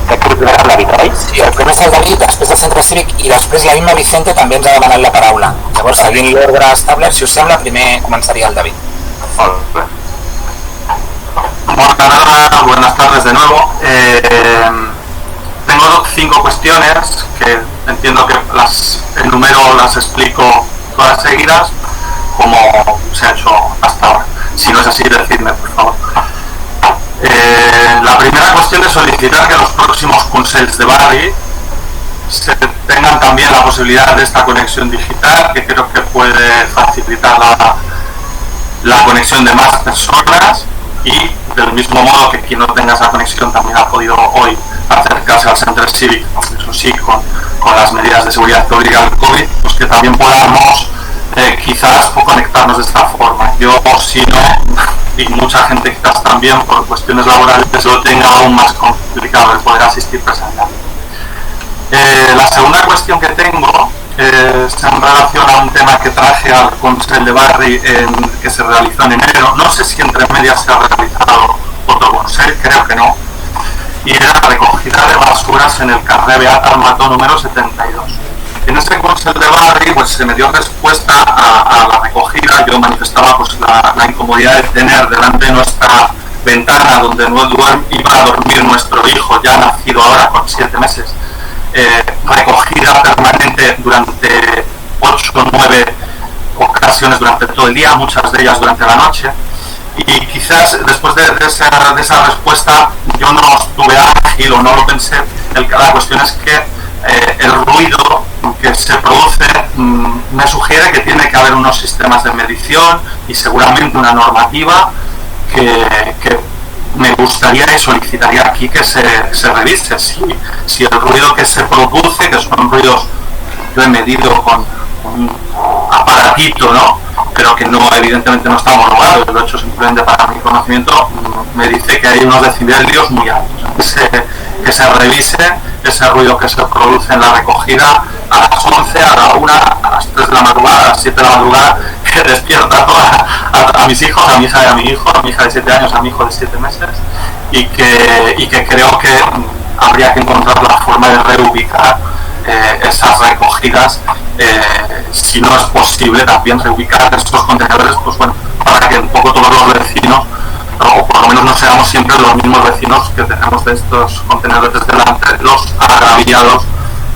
Crec que primer el David, oi? Sí, el primer és el David, després del Centre Cívic i després la Imma Vicente també ens ha demanat la paraula. Llavors, seguint l'ordre establert, si us sembla, primer començaria el David. Molt bé. Buenas tardes de nuevo. Tengo 5 cuestiones que entiendo que las enumero, las explico todas seguidas, como se ha hecho hasta ahora. Si no es así, decidme, por favor. La primera cuestión es solicitar que los próximos consells de barri se tengan también la posibilidad de esta conexión digital, que creo que puede facilitar la conexión de más personas, y del mismo modo que quien no tenga esa conexión también ha podido hoy acercarse al Centre Cívic, eso sí, con las medidas de seguridad que obliga el COVID, pues que también podamos quizás conectarnos de esta forma. Yo, si no, y mucha gente quizás también por cuestiones laborales lo tenga aún más complicado el poder asistir presencialmente. La segunda cuestión que tengo es en relación a un tema que traje al Consell de Barri que se realizó en enero. No sé si entre medias se ha realizado otro Consell, creo que no, y era la recogida de basuras en el carrer Beata Almató número 72. En ese Consell de Barri pues se me dio respuesta a la recogida. Yo manifestaba pues la incomodidad de tener delante de nuestra ventana donde no iba a dormir nuestro hijo ya nacido ahora con 7 meses, recogida permanente durante 8 o 9 ocasiones durante todo el día, muchas de ellas durante la noche, y quizás después de esa respuesta yo no estuve ágil o no lo pensé. La cuestión es que el ruido que se produce me sugiere que tiene que haber unos sistemas de medición y seguramente una normativa que me gustaría y solicitaría aquí que se revise si el ruido que se produce, que son ruidos que he medido con un aparatito, ¿no? pero que no, evidentemente no está homologado, lo he hecho simplemente para mi conocimiento, me dice que hay unos decibelios muy altos. Que se revise ese ruido que se produce en la recogida a las 11, a la 1, a las 3 de la madrugada, a las 7 de la madrugada, que despierta a mis hijos, a mi hija y a mi hijo, a mi hija de 7 años, a mi hijo de 7 meses, y que creo que habría que encontrar la forma de reubicar esas recogidas, si no es posible también reubicar estos contenedores, pues bueno, para que un poco todos los vecinos, o por lo menos no seamos siempre los mismos vecinos que tenemos de estos contenedores delante, los agraviados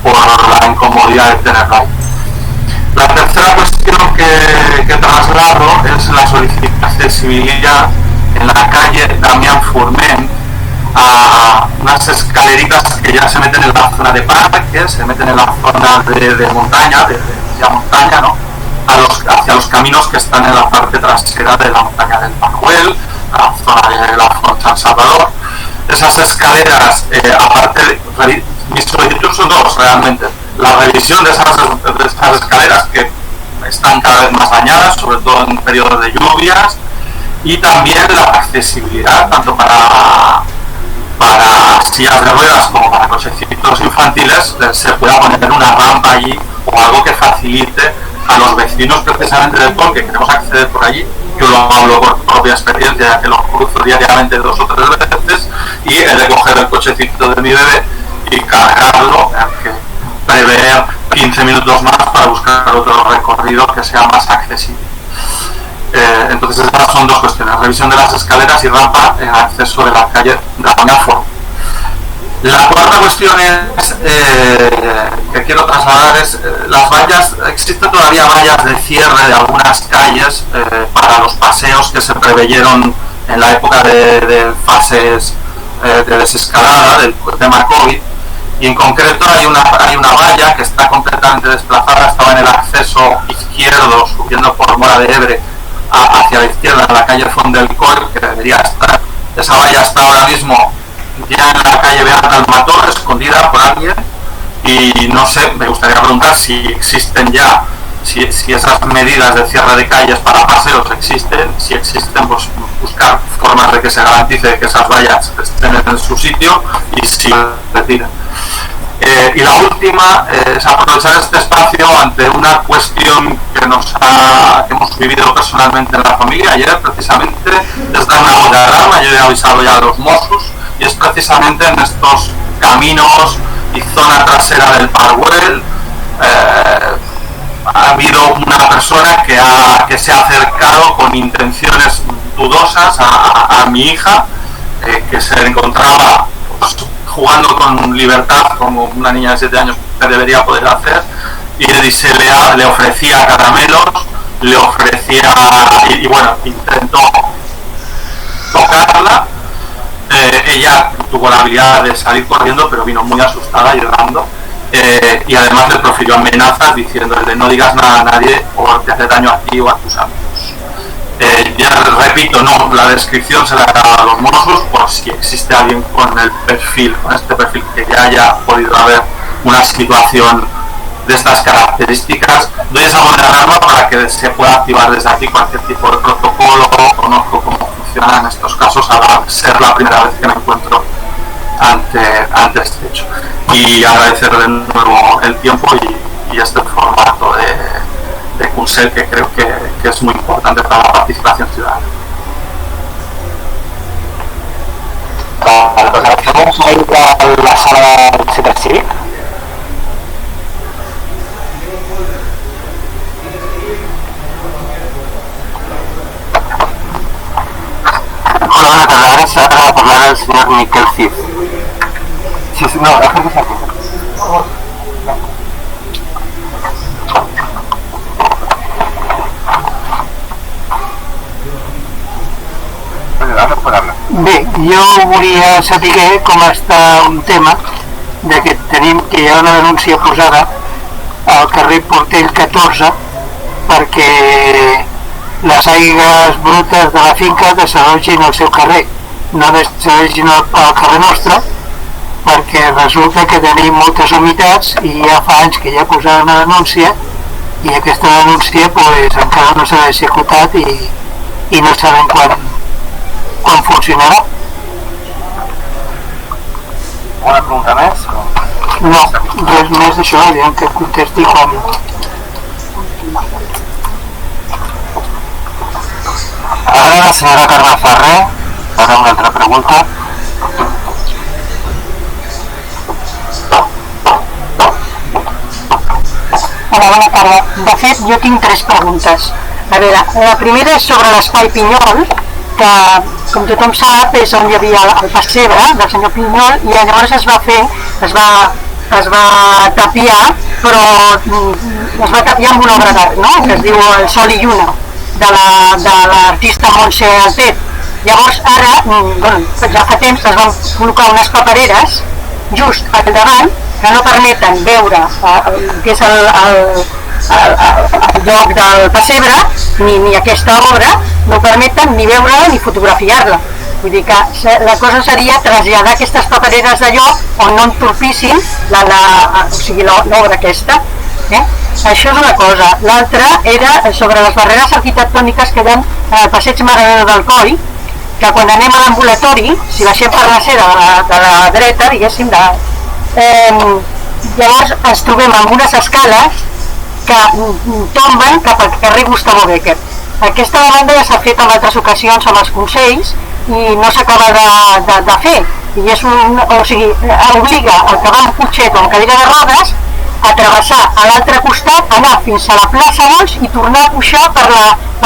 por la incomodidad de tenerlo ahí. La tercera cuestión que traslado es la solicitud de accesibilidad en la calle Damián Forment a unas escaleritas que ya se meten en la zona de parque, se meten en la zona de montaña, de montaña, ¿no? Hacia los caminos que están en la parte trasera de la montaña del Manuel, la zona de la Font San Salvador. Esas escaleras, aparte, mis solicitudes son dos realmente: la revisión de esas escaleras que están cada vez más dañadas, sobre todo en periodos de lluvias, y también la accesibilidad tanto para sillas de ruedas como para cochecitos infantiles, se pueda poner una rampa allí o algo que facilite a los vecinos precisamente del pueblo que queremos acceder por allí. Yo lo hablo por propia experiencia, ya que lo cruzo diariamente 2 o 3 veces, y he de coger el cochecito de mi bebé y cargarlo, que prever 15 minutos más para buscar otro recorrido que sea más accesible. Entonces estas son dos cuestiones: revisión de las escaleras y rampa en acceso de la calle Damián Forment. La cuarta cuestión que quiero trasladar es las vallas. Existen todavía vallas de cierre de algunas calles para los paseos que se preveyeron en la época de fases de desescalada del tema COVID, y en concreto hay una valla que está completamente desplazada, estaba en el acceso izquierdo subiendo por Mora de Ebre hacia la izquierda en la calle Font del Coll, que debería estar. Esa valla está ahora mismo ya en la calle Beata Almator, escondida por alguien, y no sé, me gustaría preguntar si existen ya, si esas medidas de cierre de calles para paseos existen, si existen, pues buscar formas de que se garantice que esas vallas estén en su sitio y si retiran. Y la última es aprovechar este espacio ante una cuestión que hemos vivido personalmente en la familia. Ayer precisamente es dar una buena alarma, yo he avisado ya a los Mossos, y es precisamente en estos caminos y zona trasera del Parguel. Ha habido una persona que se ha acercado con intenciones dudosas a mi hija, que se encontraba pues, jugando con libertad como una niña de 7 años que debería poder hacer, y le ofrecía caramelos, le ofrecía y bueno, intentó tocarla. Ella tuvo la habilidad de salir corriendo, pero vino muy asustada, llorando, y además le profirió amenazas diciéndole: no digas nada a nadie o te hace daño a ti o a tus amigos. Ya repito, no, la descripción se la ha dado a los Mossos por si existe alguien con este perfil que ya haya podido haber una situación de estas características. Doy esa buena alarma para que se pueda activar desde aquí cualquier tipo de protocolo. Conozco cómo funciona en estos casos, al ser la primera vez que me encuentro ante este hecho. Y agradecer de nuevo el tiempo y este formato de CUNSEL, que creo que es muy importante para la participación ciudadana. Vamos a ir a la sala del Centre Cívic. Hola, buenas tardes. Ahora a hablar el señor Miquel Cid. Sí, no, déjame aquí. Bé, jo volia saber com està un tema de que tenim que hi ha una denúncia posada al carrer Portell 14 perquè les aigües brutes de la finca dessalogin el seu carrer, no dessalogin el carrer nostre, perquè resulta que tenim moltes humitats i ja fa anys que ja posaven una denúncia i aquesta denúncia encara no s'ha executat i no sabem quan funcionarà. Una pregunta més? No, res més d'això, aviam que contesti quan... Ara la senyora Carme Ferrer farà una altra pregunta. Hola, bona tarda. De fet, jo tinc 3 preguntes. A veure, la primera és sobre l'Espai Pinyol, que, com tothom sap, és on hi havia el pessebre del senyor Pinyol, i llavors es va tapiar, però es va tapiar amb una obra d'art, no?, que es diu El Sol i Lluna, de l'artista Montse Altet. Llavors, ara, ja fa temps, es van col·locar unes papereres just al davant que no permeten veure que és el lloc del pessebre, ni aquesta obra, no permeten ni veure-la ni fotografiar-la. Vull dir que la cosa seria traslladar aquestes papereres de lloc on no entorpissin l'obra aquesta. Això és una cosa. L'altra era sobre les barreres arquitectòniques que hi ha al passeig Mare del Coll, que quan anem a l'ambulatori, si baixem per la cera de la dreta, diguéssim, llavors ens trobem amb unes escales que tomben cap al carrer Gustavo Bécquer. Aquesta demanda ja s'ha fet en altres ocasions amb els consells i no s'acaba de fer. I és obliga el que va amb cotxet o amb cadira de rodes a travessar a l'altre costat, anar fins a la plaça Molts i tornar a pujar per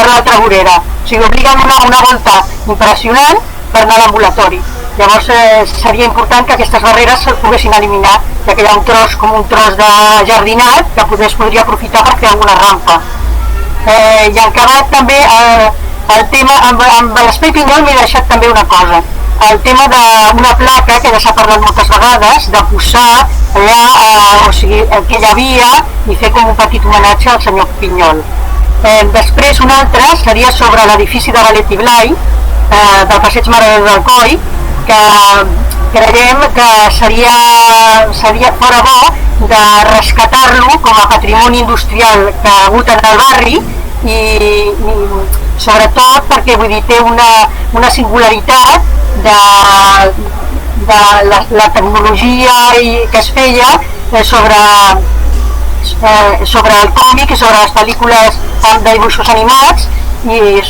l'altra vorera. O sigui, obliga a donar una volta impressionant per anar a l'ambulatori. Llavors seria important que aquestes barreres es poguessin eliminar, ja que hi ha un tros de jardinat que es podria aprofitar per fer alguna rampa. I en acabat també el tema, amb l'Espai Pinyol m'he deixat també una cosa, el tema d'una placa que ja s'ha parlat moltes vegades, de posar allà, aquella via i fer com un petit homenatge al senyor Pinyol. Després una altra seria sobre l'edifici de Ballet i Blai, del passeig Mare del Coll, que creiem que seria fora bo de rescatar-lo com a patrimoni industrial que ha hagut en el barri i sobretot perquè té una singularitat de la tecnologia que es feia sobre el còmic i sobre les pel·lícules de dibuixos animats, i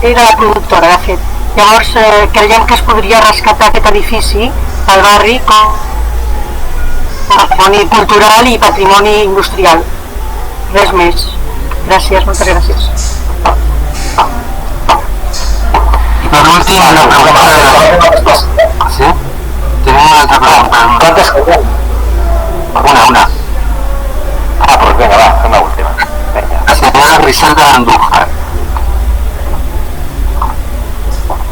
era la productora, de fet. Llavors creiem que es podria rescatar aquest edifici al barri com a patrimoni cultural i patrimoni industrial. Res més. Gràcies, moltes gràcies. I per últim, la pregunta... Sí? Tenim una altra pregunta. ¿Cuántas quedan? Una. Pues venga, va, una última. Venga. La senyora Griselda Andújar.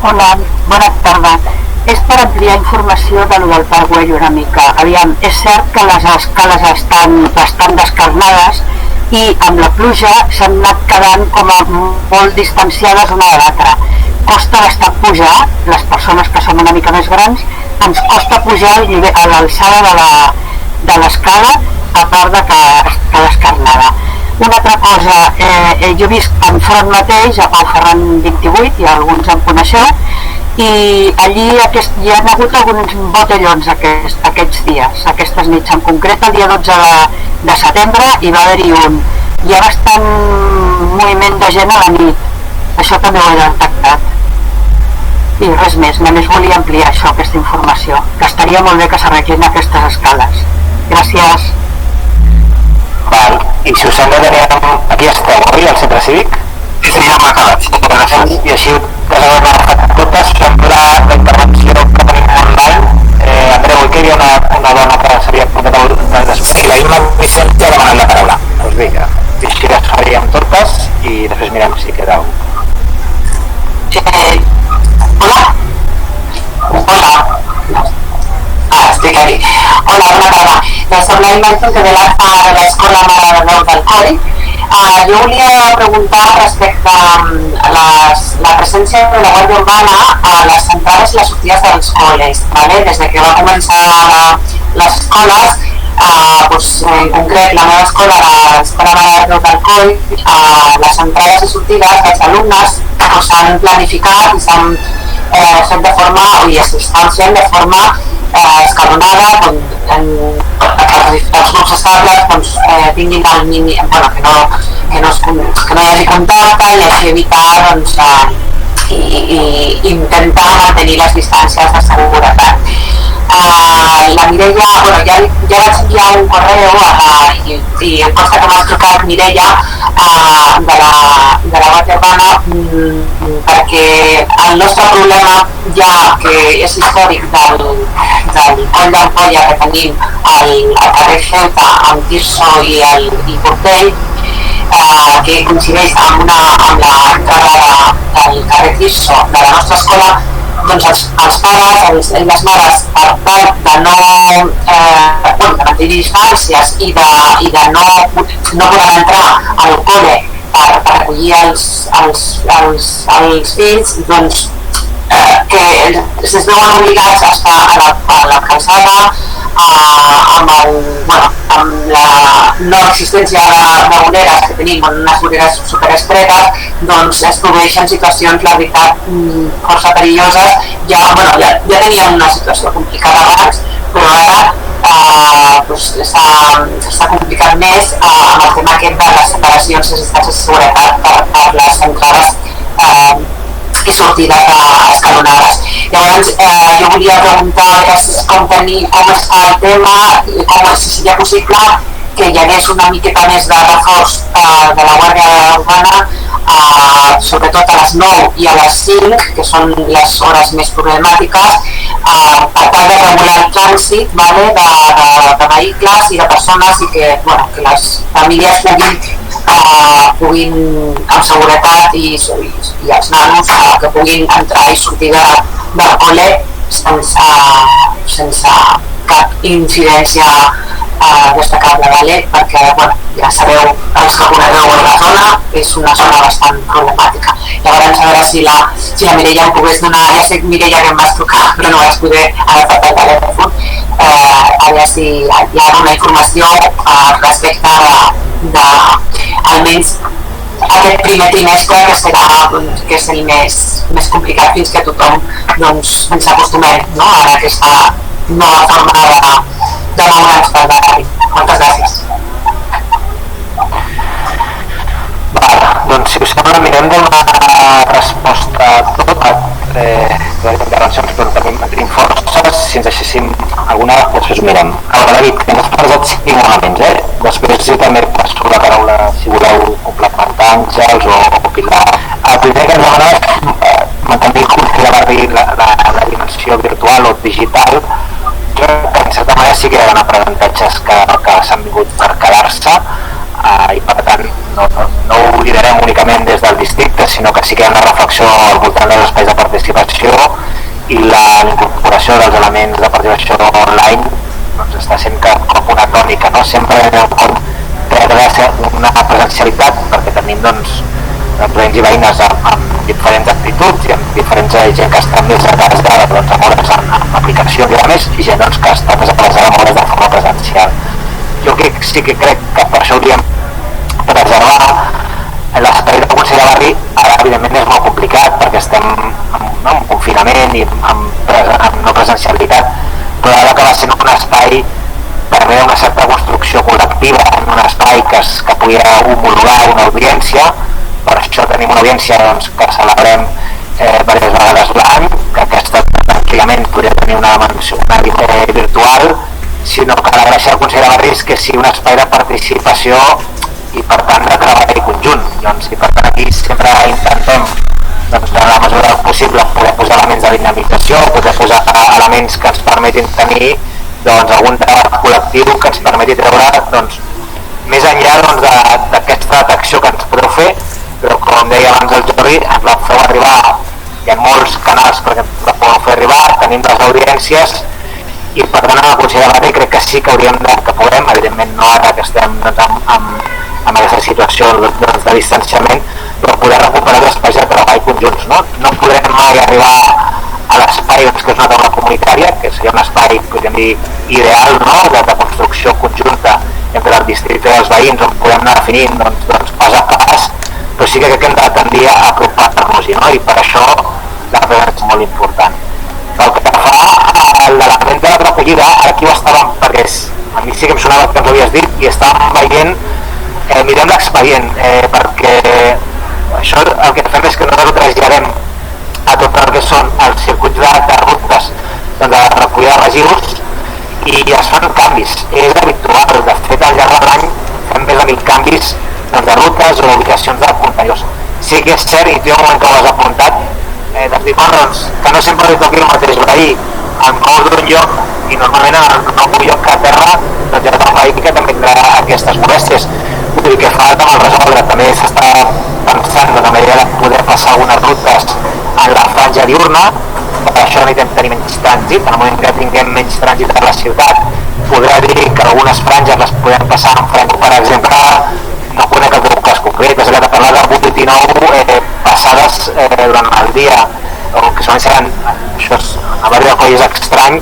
Hola, bona tarda. És per ampliar informació de lo del Parc Güell una mica. Aviam, és cert que les escales estan bastant descarnades i amb la pluja s'han anat quedant com a molt distanciades una de l'altra. Costa bastant pujar, les persones que som una mica més grans, ens costa pujar a l'alçada de l'escala, a part de que està descarnada. Una altra cosa, jo visc enfront mateix, a Pau Ferran 28, i alguns em coneixeu, i allí hi ha hagut alguns botellons aquests dies, aquestes nits. En concret, el dia 12 de setembre hi va haver-hi un. Hi ha bastant moviment de gent a la nit, això també ho he detectat. I res més, només volia ampliar això, aquesta informació, que estaria molt bé que s'arreglin aquestes escales. Gràcies. Val. I si us sembla, aquí esteu, oi, al centre cívic? Sí, ja m'ha acabat. Gràcies. I així les hem agafat totes. Sembla la intervenció que tenim online. Andreu, que hi havia una dona que s'havia apuntat al després. Sí, la Imma Vicente ha demanat la paraula. Doncs vinga, així les faríem totes i després mirem si queda un. Hola. Estic aquí. Hola, bona tarda. Soc la Imma Vicente de l'Escola Mare de Déu del Coll. Jo volia preguntar respecte a la presència de la Guàrdia Urbana a les entrades i les sortides dels col·les. Des de que va començar les escoles en concret la meva escola, l'Escola Mare de Déu d'Alcoi, les entrades i sortides dels alumnes s'han planificat i s'han fet de forma, i s'estan fent de forma escalonada, que els grups estables tinguin el mínim, que no hi hagi contacte i així evitar i intentar mantenir les distàncies de seguretat. La Mireia, ja vaig enviar un correu i em consta que m'has trucat, Mireia, de la Guàrdia Urbana, perquè el nostre problema ja que és històric del coll d'ampolla que tenim al carrer Ceuta, amb Tirso i Portell, que coincideix amb l'entrada del carrer Tirso de la nostra escola, doncs els pares i les mares, per tal de de mantenir distàncies i de no poder entrar al col·le per recollir els fills, doncs que es veuen obligats a estar a la calçada amb la no existència de voreres que tenim, unes voreres superestretes, doncs es produeixen situacions, la veritat, força perilloses. Ja teníem una situació complicada abans, però ara s'ha complicat més amb el tema aquest de les separacions i distàncies de seguretat per les entrades i sortides escalonades. Llavors, jo volia preguntar com està el tema i si seria possible que hi hagués una miqueta més de reforç de la Guàrdia Urbana, sobretot a les 9 i a les 5, que són les hores més problemàtiques, per tal de regular el trànsit de vehicles i de persones i que les famílies puguin amb seguretat i els nanos que puguin entrar i sortir del col·le sense cap incidència destacable, perquè ja sabeu, els que coneixeu la zona, és una zona bastant problemàtica. Llavors, a veure si la Mireia em pogués donar, ja sé, Mireia, que em vas trucar, però no vaig poder agafar el telèfon, a veure si hi ha una informació respecte almenys aquest primer trimestre, que és el més complicat fins que tothom ens acostumem a aquesta nova forma de moure'ns pel barri. Moltes gràcies. Doncs si us sembla mirem de donar resposta a tot les intervencions, però tenim forces, si ens deixéssim alguna, després ho mirem. Ara, David, hem expressat 5 elements, després sí també passo la paraula si voleu complementar Àngels o Pilar. El primer que ens demana és mantenir el barri la dimensió virtual o digital. Jo crec que en certa manera sí que hi ha aprenentatges que s'han vingut per quedar-se i per tant no ho liderem únicament des del districte, sinó que sí que hi ha una reflexió al voltant dels espais de participació i la incorporació dels elements de participació online està sent com una tònica, no? Sempre com perdre una presencialitat perquè tenim veïns i veïnes amb diferents actituds i amb diferents gent que està més a casa a moure's amb aplicacions i més, i gent que està més a casa a moure's de forma presencial. Jo sí que crec que per això hauríem preservar l'espai de Consell de Barri. Ara evidentment és molt complicat perquè estem en confinament i amb no presencialitat, però ha d'acabar sent un espai també d'una certa construcció col·lectiva, un espai que pugui homologar una audiència. Per això tenim una audiència que celebrem diverses vegades l'any, que aquesta tranquil·lament podria tenir una virtual, sinó que la gràcia del Consell de Barri és que sigui un espai de participació i per tant de treball conjunt. I per tant aquí sempre intentem en la mesura del possible poder posar elements de dinamització, poder posar elements que ens permetin tenir algun treball col·lectiu que ens permeti treure més enllà d'aquesta detecció que ens podeu fer, però com deia abans el Jordi, ens la feu arribar, hi ha molts canals perquè ens la podeu fer arribar, tenim les audiències i per tant en el Consell de Barri crec que sí que hauríem que podem, evidentment no ara que estem amb aquesta situació de distanciament, però poder recuperar els espais de treball conjunts. No podrem mai arribar a l'espai que és una taula comunitària, que seria un espai, podríem dir, ideal, no?, de construcció conjunta entre el districte i els veïns, on podem anar definint doncs, pas a pas, però sí que crec que hem de tendir a apropar-nos-hi, no?, i per això la presència és molt important. Pel que fa a l'element de la recollida, ara aquí ho estàvem, perquè a mi sí que em sonava que ens ho havies dit, i estàvem veient, mirem l'expedient, perquè això el que fem és que nosaltres ho traslladem a tot el que són els circuits de rutes de recollida de residus i es fan canvis. És habitual, de fet al llarg de l'any fem més de 1.000 canvis de rutes o ubicacions de contenidors. Sí que és cert, i tu un moment que ho has apuntat, doncs, que no sempre li toqui el mateix veí, em mou d'un lloc i normalment en un lloc que a terra doncs hi ha un veí que també tindrà aquestes molèsties. Vull dir que fa de mal resoldre, també s'està pensant de la manera de poder passar algunes rutes en la franja diurna, per això necessitem tenir menys trànsit. En el moment que tinguem menys trànsit a la ciutat, podrà dir que algunes franges les podem passar en franja, per exemple, no conec el teu cas concret, és allà de parlar de 8 i 9 passades durant el dia, o que solament seran, això és, a barri de coll és estrany,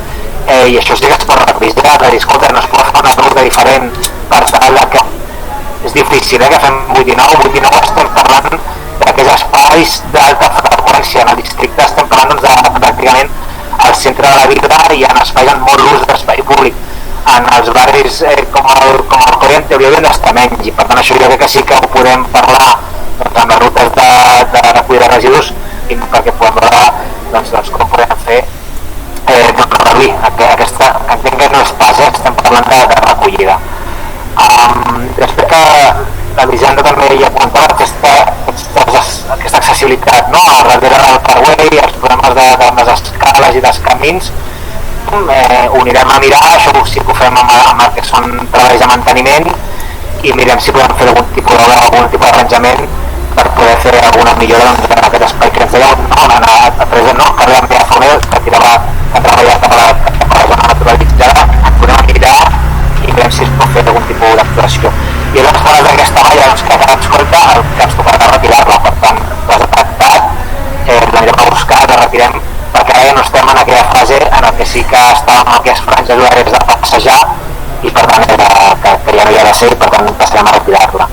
i això sí que es pot revisar, de dir, escolta, no es pot fer una ruta diferent per tal que és difícil, que fem 8 i 9 estem parlant d'aquells espais d'alta freqüència. En el districte estem parlant de pràcticament al centre de la vida i en espais amb molt ús d'espai públic. En els barris com el Coll en teoria hauria d'estar menys, i per tant això jo crec que sí que ho podem parlar amb les rutes de recollida de residus i perquè podem veure com podem fer reduir aquesta, entenc que no és pas, estem parlant de recollida. Després que l'Elisenda també hi apuntava aquesta accessibilitat, no?, a darrere del carway, els problemes de les escales i dels camins, ho anirem a mirar, això sí que ho fem amb el que són treballs de manteniment i mirem si podem fer algun tipus d'arranjament per poder fer alguna millora en aquest espai que ens dèieu, carrer Andrea Fonel, que treballa cap a la zona naturalitzada, podem mirar i veurem si es pot fer algun tipus d'actuació. I les zones d'aquesta valla que quedat escolta, el que ens tocarà retirar-la, per tant, l'has detectat, l'anirem a buscar, la retirem, perquè ara ja no estem en aquella fase en què sí que estàvem en aquestes franges horàries de passejar i per tant que ja no hi ha de ser i per tant passarem a retirar-la.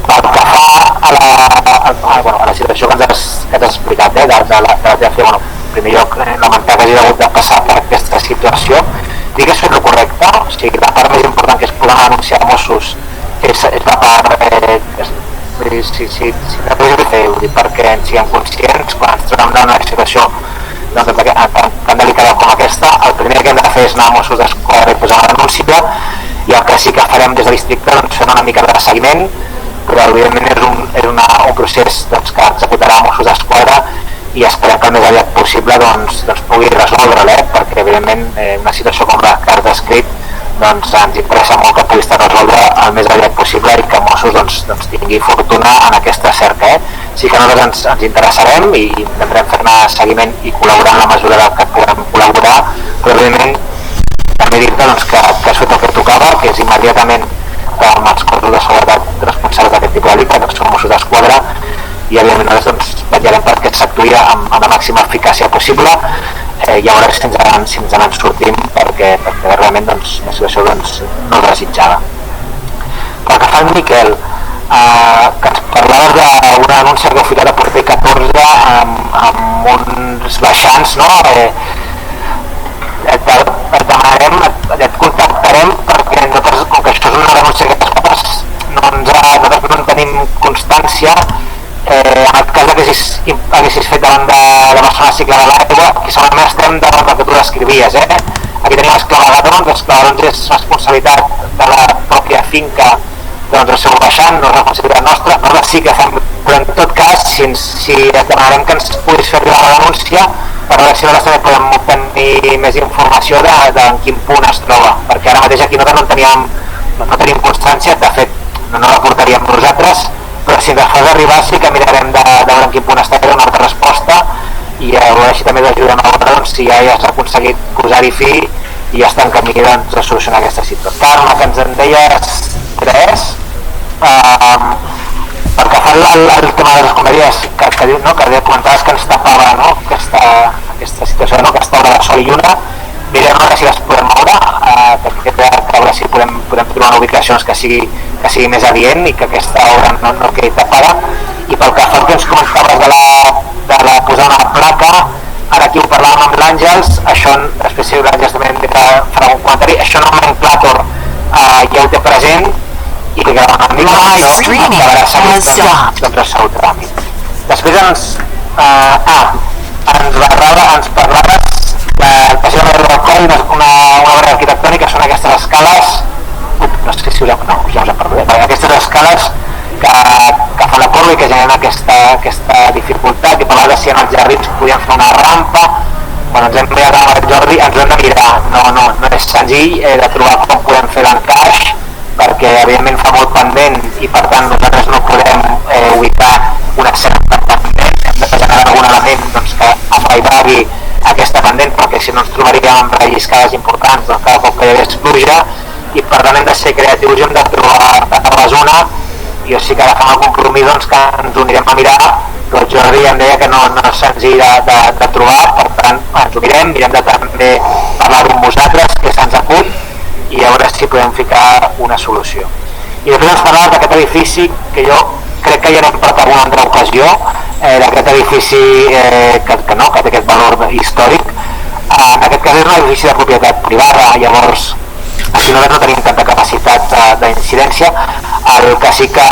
Pel que fa a la situació que ens has explicat, de la teva fi, en primer lloc lamentar que hagi hagut de passar per aquesta situació, dic que és fer-ho correcte, o sigui, la part més important que es poden anunciar a Mossos és la part, si perquè ens siguem conscients, quan ens trobem en una situació tan delicada com aquesta, el primer que hem de fer és anar a Mossos d'Esquadra i posar una denúncia, i el que sí que farem des de districte doncs fem una mica de seguiment, però evidentment és un procés que executarà Mossos d'Esquadra i esperem que el més aviat possible doncs pugui resoldre-la, perquè evidentment una situació com la que has descrit ens interessa molt que pugui estar resoldre el més aviat possible i que Mossos tingui fortuna en aquesta cerca. Sí que nosaltres ens interessarem i intentarem fer-ne seguiment i col·laborar en la mesura que podem col·laborar, però evidentment també dir-te que has fet el que tocava, que és immediatament amb els cossos de seguretat responsables d'aquest tipus de delicte, que són Mossos d'Esquadra, i evidentment nosaltres vetllarem perquè s'actuï amb la màxima eficàcia possible, i a veure si ens en sortim perquè realment la situació no és desitjada. Pel que fa al Miquel, que ens parlaves d'una denúncia que heu ficat a Porter 14 amb uns baixants, no? Et demanarem, et contactarem perquè nosaltres, com que això és una denúncia que nosaltres no en tenim constància, en el cas que haguessis fet davant de Barcelona Cicle de l'Aigua, que segurament estem davant del que tu descrivies, aquí tenim els clavegadors és responsabilitat de la pròpia finca del seu baixant, no és responsabilitat nostra, nosaltres sí que fem, però en tot cas si et demanarem que ens puguis fer la denúncia per veure si nosaltres també podem obtenir més informació de en quin punt es troba, perquè ara mateix aquí nosaltres no tenim constància, de fet no la portaríem nosaltres, però si ens fas arribar sí que mirarem de veure en quin punt està una altra resposta i a veure si també t'ajudem a veure si ja has aconseguit posar-hi fi i ja està en camí de solucionar aquesta situació. Carme, que ens en deies 3, perquè fa el tema de les escombraries que comentaves que ens tapava, no? Aquesta aquesta situació, no? Aquesta hora de sol i lluna, mirem a veure si les podem moure, a veure si podem trobar una ubicació que sigui més adient i que aquesta hora no quedi tapada. I pel que fa al que ens comentaves de la posar una placa, ara aquí ho parlàvem amb l'Àngels, això, després si l'Àngels també farà un comentari, això nomenclàtor ja ho té present i que una mica acabarà seguint doncs el seu tràmit. Després ens parlaves del passeig del Coll, una obra arquitectònica, són aquestes escales, no sé si us he perdut, aquestes escales que fan la corba i que generen aquesta dificultat, i parlava de si en els jardins podien fer una rampa. Bueno, ens hem mirat amb el Jordi, ens ho hem de mirar, no és senzill de trobar com podem fer l'encaix, perquè evidentment fa molt pendent i per tant nosaltres no podem ubicar una certa pendent, hem de generar algun element doncs, que afaivagui aquesta pendent, perquè si no ens trobaríem amb relliscades importants doncs, cada cop que hi hagués pluja, i per tant hem de ser creatius i hem de trobar la zona. Jo sí que agafem el compromís doncs, que ens ho anirem a mirar, però el Jordi em deia que no és senzill de trobar, per tant ens ho mirem de també parlar-ho amb vosaltres, què se'ns acut, i a veure si podem ficar una solució. I després ens parlava d'aquest edifici, que jo crec que ja n'hem parlat alguna altra ocasió, d'aquest edifici que té aquest valor històric. En aquest cas és un edifici de propietat privada, llavors així no tenim tanta capacitat d'incidència. El que sí que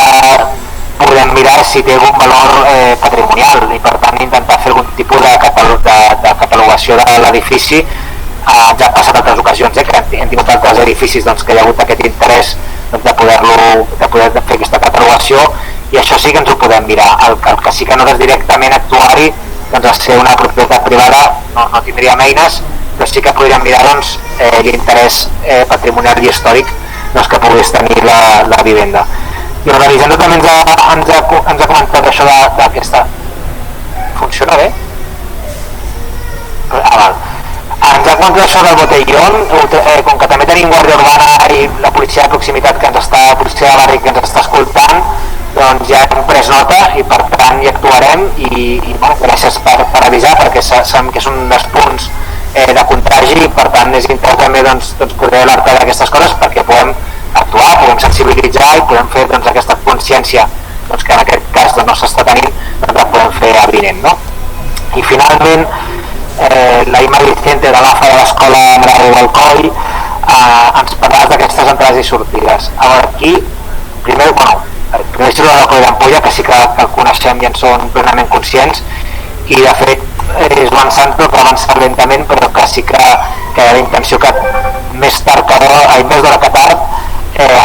podem mirar és si té algun valor patrimonial i per tant intentar fer algun tipus de catalogació de l'edifici. Ja ha passat altres ocasions que hem tingut altres edificis doncs, que hi ha hagut aquest interès doncs, de poder fer aquesta catalogació, i això sí que ens ho podem mirar. El que sí que no és directament actuar-hi, doncs a ser una propietat privada no tindríem eines, però sí que podríem mirar doncs, l'interès patrimonial i històric doncs, que pogués tenir la vivenda. I l'Elisenda també ens ha comentat això d'aquesta... Funciona bé? Val. Ens ha comentat això del botellón, com que també tenim Guàrdia Urbana i la policia de proximitat policia de barri que ens està escoltant, doncs ja hem pres nota i per tant hi actuarem i bueno, gràcies per avisar, perquè sabem que és un dels punts de contagi i per tant és interessant també doncs, poder alertar d'aquestes coses perquè podem actuar, podem sensibilitzar i podem fer doncs, aquesta consciència doncs, que en aquest cas doncs, no s'està tenint, doncs la podem fer avinent, no? I finalment la Ima Vicente de l'AFA de l'Escola Maria del Coll ens parlava d'aquestes entrades i sortides. Aquí, primer és el Coll d'Ampolla, que sí que el coneixem i en som plenament conscients, i de fet és avançant, però avançar lentament, però que sí que hi ha la intenció que més d'hora que tard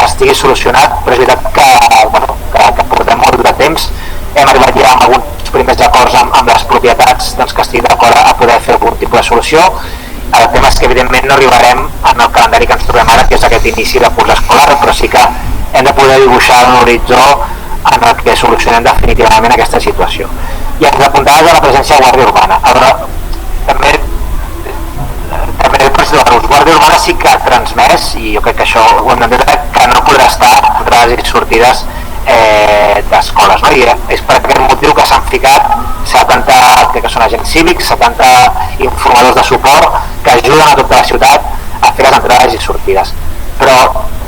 estigui solucionat, però és veritat que portem molt de temps. Hem arribat ja amb alguns primers acords amb les propietats doncs, que estigui d'acord a poder fer algun tipus de solució. El tema és que evidentment no arribarem en el calendari que ens trobem ara, que és aquest inici de curs escolar, però sí que hem de poder dibuixar un horitzó en el que solucionem definitivament aquesta situació. I ens apuntaves a la presència de Guàrdia Urbana. També Guàrdia Urbana sí que ha transmès, i jo crec que això ho hem d'entendre, que no podrà estar entrades i sortides d'escoles, no? I és per aquest motiu que s'han ficat 70, crec que són agents cívics, 70 informadors de suport que ajuden a tota la ciutat a fer les entrades i sortides. Però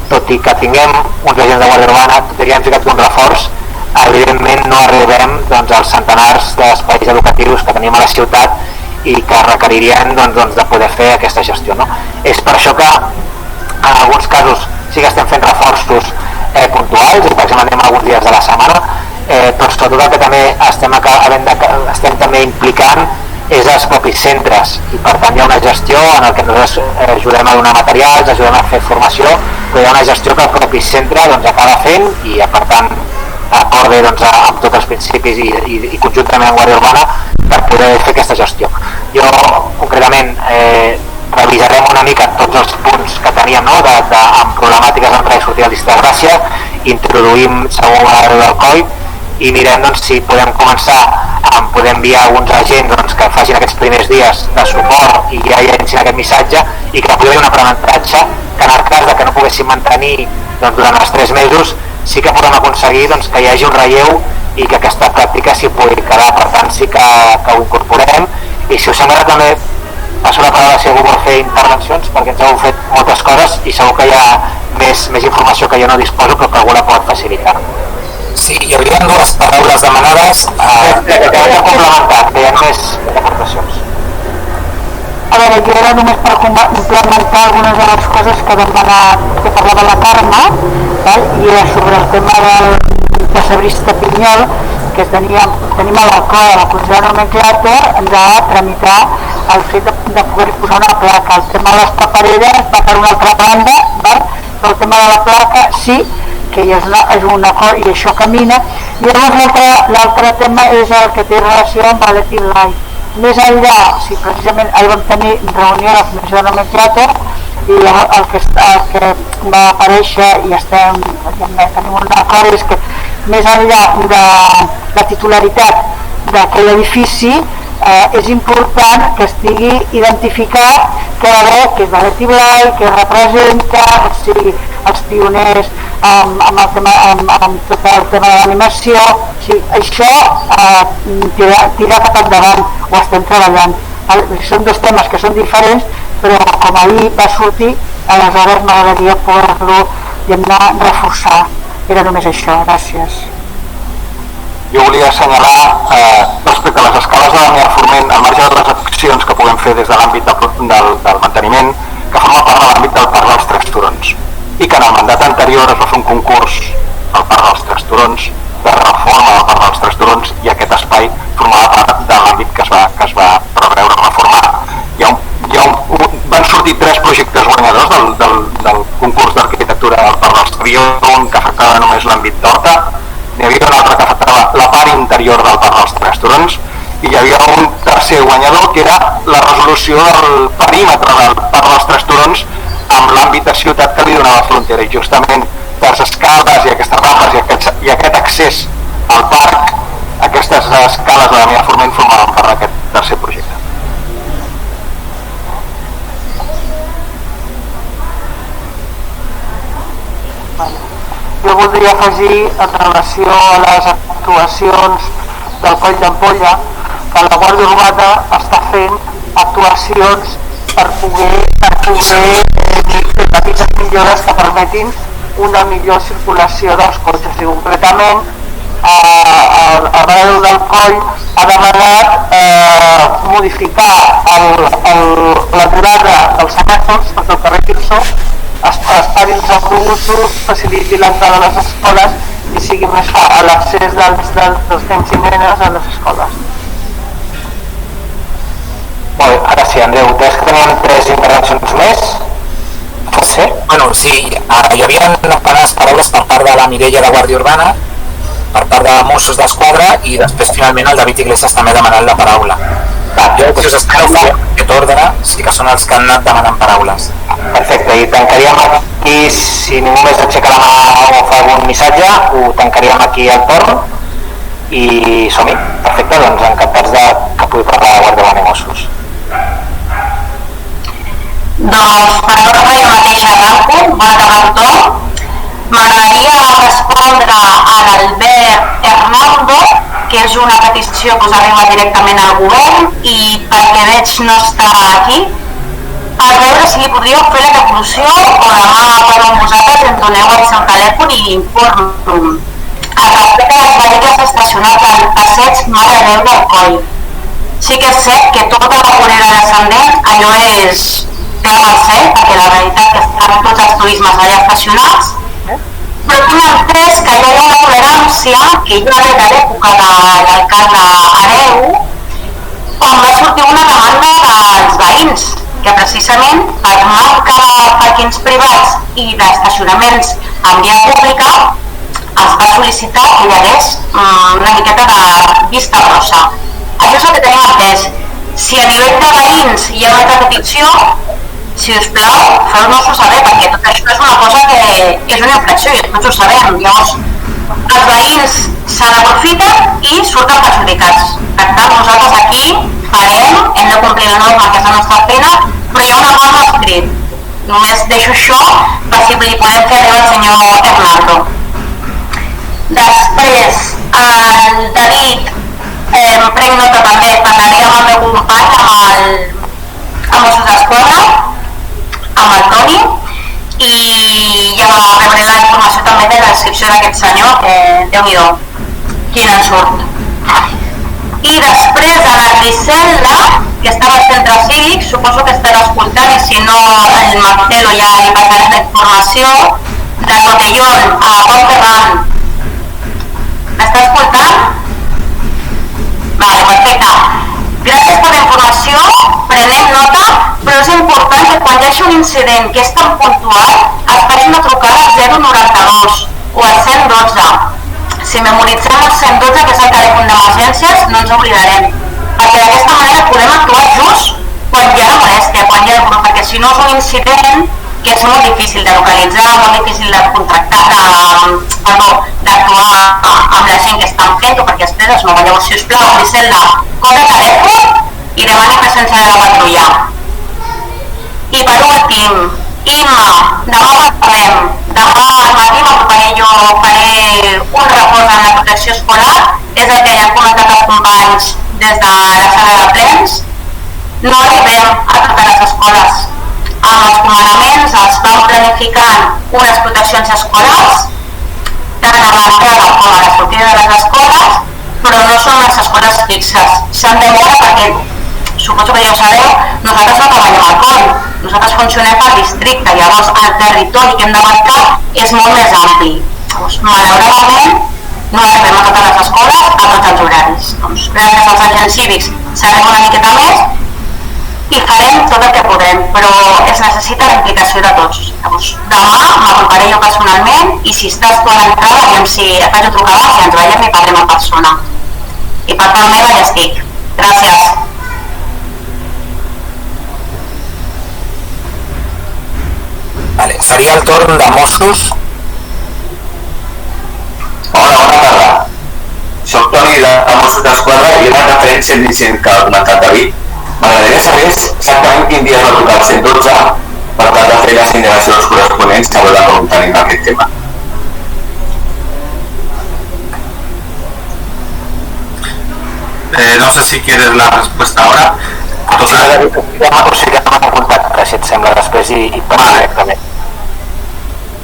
tot i que tinguem uns agents de Guàrdia Urbana, tot i que hem ficat un reforç, evidentment no arribem doncs, als centenars d'espais educatius que tenim a la ciutat i que requeririen doncs, de poder fer aquesta gestió, no? És per això que en alguns casos sí que estem fent reforços puntuals, i per exemple anem alguns dies de la setmana, però sobretot el que també estem també implicant és els propis centres, i per tant hi ha una gestió en el que nosaltres ajudem a donar materials, ajudem a fer formació, però hi ha una gestió que el propi centre doncs, acaba fent i per tant acorde doncs, amb tots els principis i conjuntament amb Guàrdia Urbana per poder fer aquesta gestió. Jo concretament revisarem una mica tots els punts que teníem, no? amb problemàtiques d'entrada i sortida de Llista de Gràcia, introduïm segur la del Coll i mirem doncs, si podem començar a poder enviar alguns agents doncs, que facin aquests primers dies de suport i ja llencin aquest missatge i que pugui haver un aprenentatge que en el cas de que no poguéssim mantenir doncs, durant els 3 mesos sí que podem aconseguir doncs, que hi hagi un relleu i que aquesta pràctica s'hi pugui quedar, per tant sí que ho incorporem I si us sembla també passo la paraula si algú vol fer intervencions, perquè ens heu fet moltes coses i segur que hi ha més informació que jo no disposo però que algú la pot facilitar. Sí, hi hauria dues paraules demanades. Que hem de complementar, que hi ha més aportacions. A veure, jo era només per complementar algunes de les coses que parlava la Carme, i era sobre el tema del pessebrista Pinyol, que tenim a l'acord de la Comissió de Nomenclàtor de tramitar el fet de poder posar una placa. El tema de les papereres va per una altra banda, però el tema de la placa sí que és un acord i això camina. I llavors l'altre tema és el que té relació amb el Let It Lie. Més enllà, si precisament ahir vam tenir reunió a la Comissió de Nomenclàtor i el que va aparèixer i tenim un acord és que més enllà de la titularitat d'aquell edifici és important que estigui identificat que és de Let It Lie, que representa, o sigui, els pioners amb tot el tema de l'animació. O sigui, això tira cap endavant, ho estem treballant. Són dos temes que són diferents, però com ahir va sortir, aleshores m'agradaria poder-lo reforçar. Era només això, gràcies. Jo volia assenyalar respecte a les escales de Damià Forment, al marge de les accions que puguem fer des de l'àmbit del manteniment, que forma part de l'àmbit del Parc dels Tres Turons, i que en el mandat anterior es va fer un concurs al Parc dels Tres Turons de reforma del Parc dels Tres Turons, i aquest espai formava part de l'àmbit que es va preveure reformar. Van sortir 3 projectes guanyadors del concurs d'arquitectura del Parc dels Tres Turons, un que afectava només l'àmbit d'Horta, n'hi havia un altre que afectava la part interior del Parc dels Tres Turons, i hi havia un tercer guanyador que era la resolució del perímetre del Parc dels Tres Turons amb l'àmbit de ciutat que li donava frontera, i justament les escales i aquestes rampes i aquest accés al parc, aquestes escales de Damià Forment formaven part d'aquest tercer projecte. Jo voldria afegir en relació a les actuacions del Coll d'Ampolla que la Guàrdia Urbana està fent actuacions per poder fer petites millores que permetin una millor circulació dels cotxes, i concretament el Baró del Coll ha demanat modificar l'aturada dels semàfors perquè el carrer Quirsó es parin els autobusos, faciliti l'entrada a les escoles i sigui més fàcil l'accés dels nens i nenes a les escoles. Molt bé, ara sí, Andreu, des que teníem 3 intervencions més, pot ser? Bueno, sí, hi havia unes paraules per part de la Mireia de Guàrdia Urbana, per part de Mossos d'Esquadra, i després finalment el David Iglesias també ha demanat la paraula. Jo, si us espero, aquest ordre sí que són els que han anat demanant paraules. Perfecte, i tancaríem aquí, si ningú més aixeca la mà o fa algun missatge, ho tancaríem aquí al torn i som-hi. Perfecte, doncs encantats que pugui parlar de Guàrdia Urbana i Mossos. Doncs per ordre jo mateix arranco, bona tarda a tothom. M'agradaria respondre a l'Albert Hernando, que és una petició que us arriba directament al govern i perquè veig no està aquí, a veure si li podríeu fer la devolució o demà parlo amb vosaltres, em doneu el seu telèfon i informo. El respecte a les vehicles estacionats al passeig Mare de Déu del Coll. Sí que és cert que tota la vorera descendent allò és clau al cel, perquè la realitat que estan tots els turismes allà estacionats, però tinc entès que hi ha una tolerància que ja ve de l'època de l'alcalde Hereu, on va sortir una demanda dels veïns, que precisament per manca de parquings privats i d'estacionaments en via pública es va sol·licitar que hi hagués una miqueta de vista rosa. Això és el que tenim entès. Si a nivell de veïns hi ha una altra petició, si us plau, feu-nos-ho saber, perquè tot això és una cosa que és una infracció i tots ho sabem. Llavors, els veïns se n'aprofiten i surten perjudicats. Per tant, nosaltres aquí farem, hem de complir la norma, que és la nostra feina, però hi ha un acord no escrit. Només deixo això per si li podem fer arribar al senyor Hernando. Després, el David, em prenc nota també, parlaria amb el meu company, amb descripció d'aquest senyor, que Déu-n'hi-do, quin en surt. I després a la Grisel·la, que estava al centre cívic, suposo que estarà escoltant, i si no el Marcelo ja li passarà la informació, de Cotellón a Pont Ferran. M'està escoltant? Vale, perfecte. Gràcies per la informació, prenem nota, però és important que quan hi hagi un incident que és tan puntual es faci una trucada al 092 o al 112. Si memoritzem el 112, que és el telèfon d'emergències, no ens oblidarem, perquè d'aquesta manera podem actuar just quan hi ha la molèstia, quan hi ha el grup, perquè si no és un incident que és molt difícil de localitzar, molt difícil de contractar, d'actuar amb la gent que estan fent-ho, perquè després es nova. Llavors, sisplau, Grisel·la, corre telèfon i demani presència de la patrulla. I per últim, Imma, demà parlem. Demà al matí m'ocuparé jo, faré un repòs en la protecció escolar, és el que ja han comentat els companys des de la sala de plens. No arribem a totes les escoles. Amb els comandaments es van planificant unes proteccions escolars, tant a l'entrada com a la sortida de les escoles, però no són unes escoles fixes. S'han de veure perquè, suposo que ja ho sabeu, nosaltres no treballem al coll, nosaltres funcionem per districte, llavors el territori que hem d'abarcar és molt més ampli. Llavors, malauradament, no arribem a totes les escoles a tots els horaris. Doncs, gràcies als agents cívics sabem una miqueta més i farem tot el que podem, però es necessita la implicació de tots. Llavors, demà m'aproparé jo personalment i si estàs tu a l'entrada, aviam si faig un trucada, si ens veiem i parlem en persona. I per part meva ja estic. Gràcies. Vale, seria el torn de Mossos. Hola, bona tarda. Soc Toni de Mossos d'Esquadra i una referència al incident que ha comentat David. M'agradaria saber exactament quin dia es va trucar al 112 per tal de fer les indagacions corresponents a veure com tenim aquest tema. No sé si quieres la respuesta ahora. O sigui que m'han contactat, si et sembla, després i parlar directament.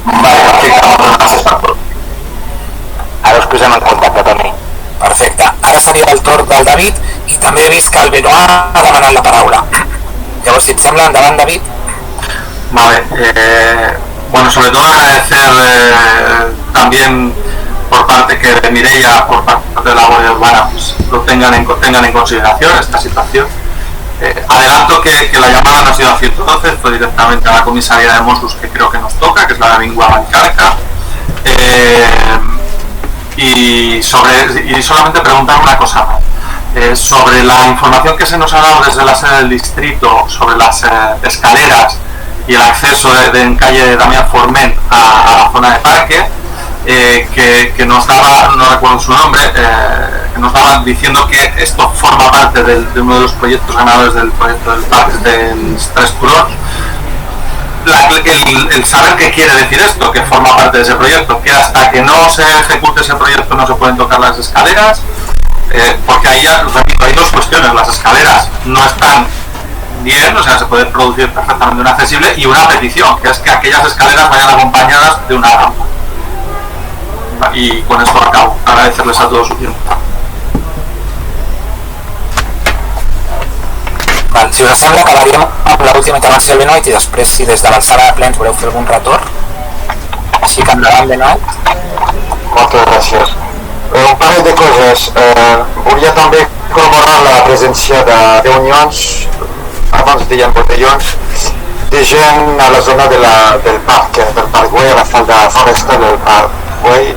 Vale, perfecte, moltes gràcies per tot. Ara us posem en contacte, Toni. Perfecte. Ara seria el torn del David i també he vist que el Benoit ha demanat la paraula. Llavors, si et sembla, endavant, David. Vale, bueno, sobre todo agradecer también por parte que de Mireia, por parte de la Guardia Urbana, pues lo tengan en consideración esta situación. Adelanto que la llamada no ha sido a 112, fue directamente a la comisaría de Mossos, que creo que nos toca, que es la de Benguabancarca. Y solamente preguntar una cosa más. Sobre la información que se nos ha dado desde la sede del distrito sobre las escaleras y el acceso en calle Damián Forment a la zona de parque, que nos daba, no recuerdo su nombre, que nos daban diciendo que esto forma parte de uno de los proyectos ganadores del proyecto del parque del Tres Turons. El saber qué quiere decir esto, que forma parte de ese proyecto, que hasta que no se ejecute ese proyecto no se pueden tocar las escaleras, porque ahí ya, repito, hay dos cuestiones: las escaleras no están bien, o sea, se puede producir perfectamente una accesible, y una petición, que es que aquellas escaleras vayan acompañadas de una rampa. Y con esto acabo. Agradecerles a todos su tiempo. Val, si us sembla, acabaríem amb l'última intervenció del Benoit i després, si des de la sala de plens voleu fer algun retorn. Així que endavant, Benoit. Moltes gràcies. Un parell de coses. Volia també corroborar la presència de unions, abans deien botellons, de gent a la zona del Parkway, a la falda forestal del Parkway.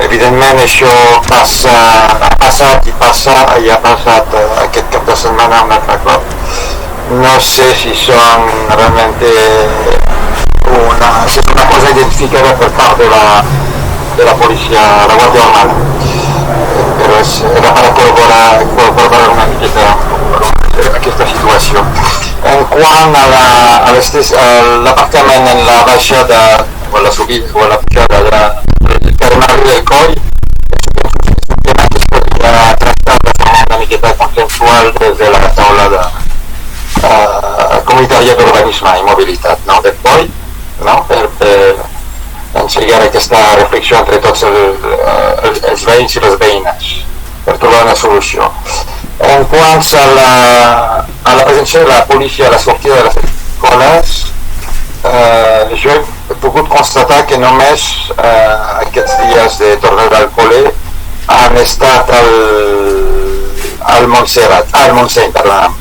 Evidentment això ha passat i ha passat aquest cap de setmana un altre cop. No sé si són realment si és una cosa identificada per part de la policia, la Guàrdia Urbana, però era per corroborar una miqueta aquesta situació. En quant a l'aparcament en la baixada o la subida o la pujada del Marri del Coll, és un tema que es podria tractar de forma una miqueta consensual des de la taula comunitària d'urbanisme i mobilitat, no? Del Coll, no? engegar aquesta reflexió entre tots els veïns i les veïnes per trobar una solució. En quant a la presència de la policia a la sortida de les escoles, jo he pogut constatar que només aquests dies de tornada al col·le han estat al Montseny, perdona'm.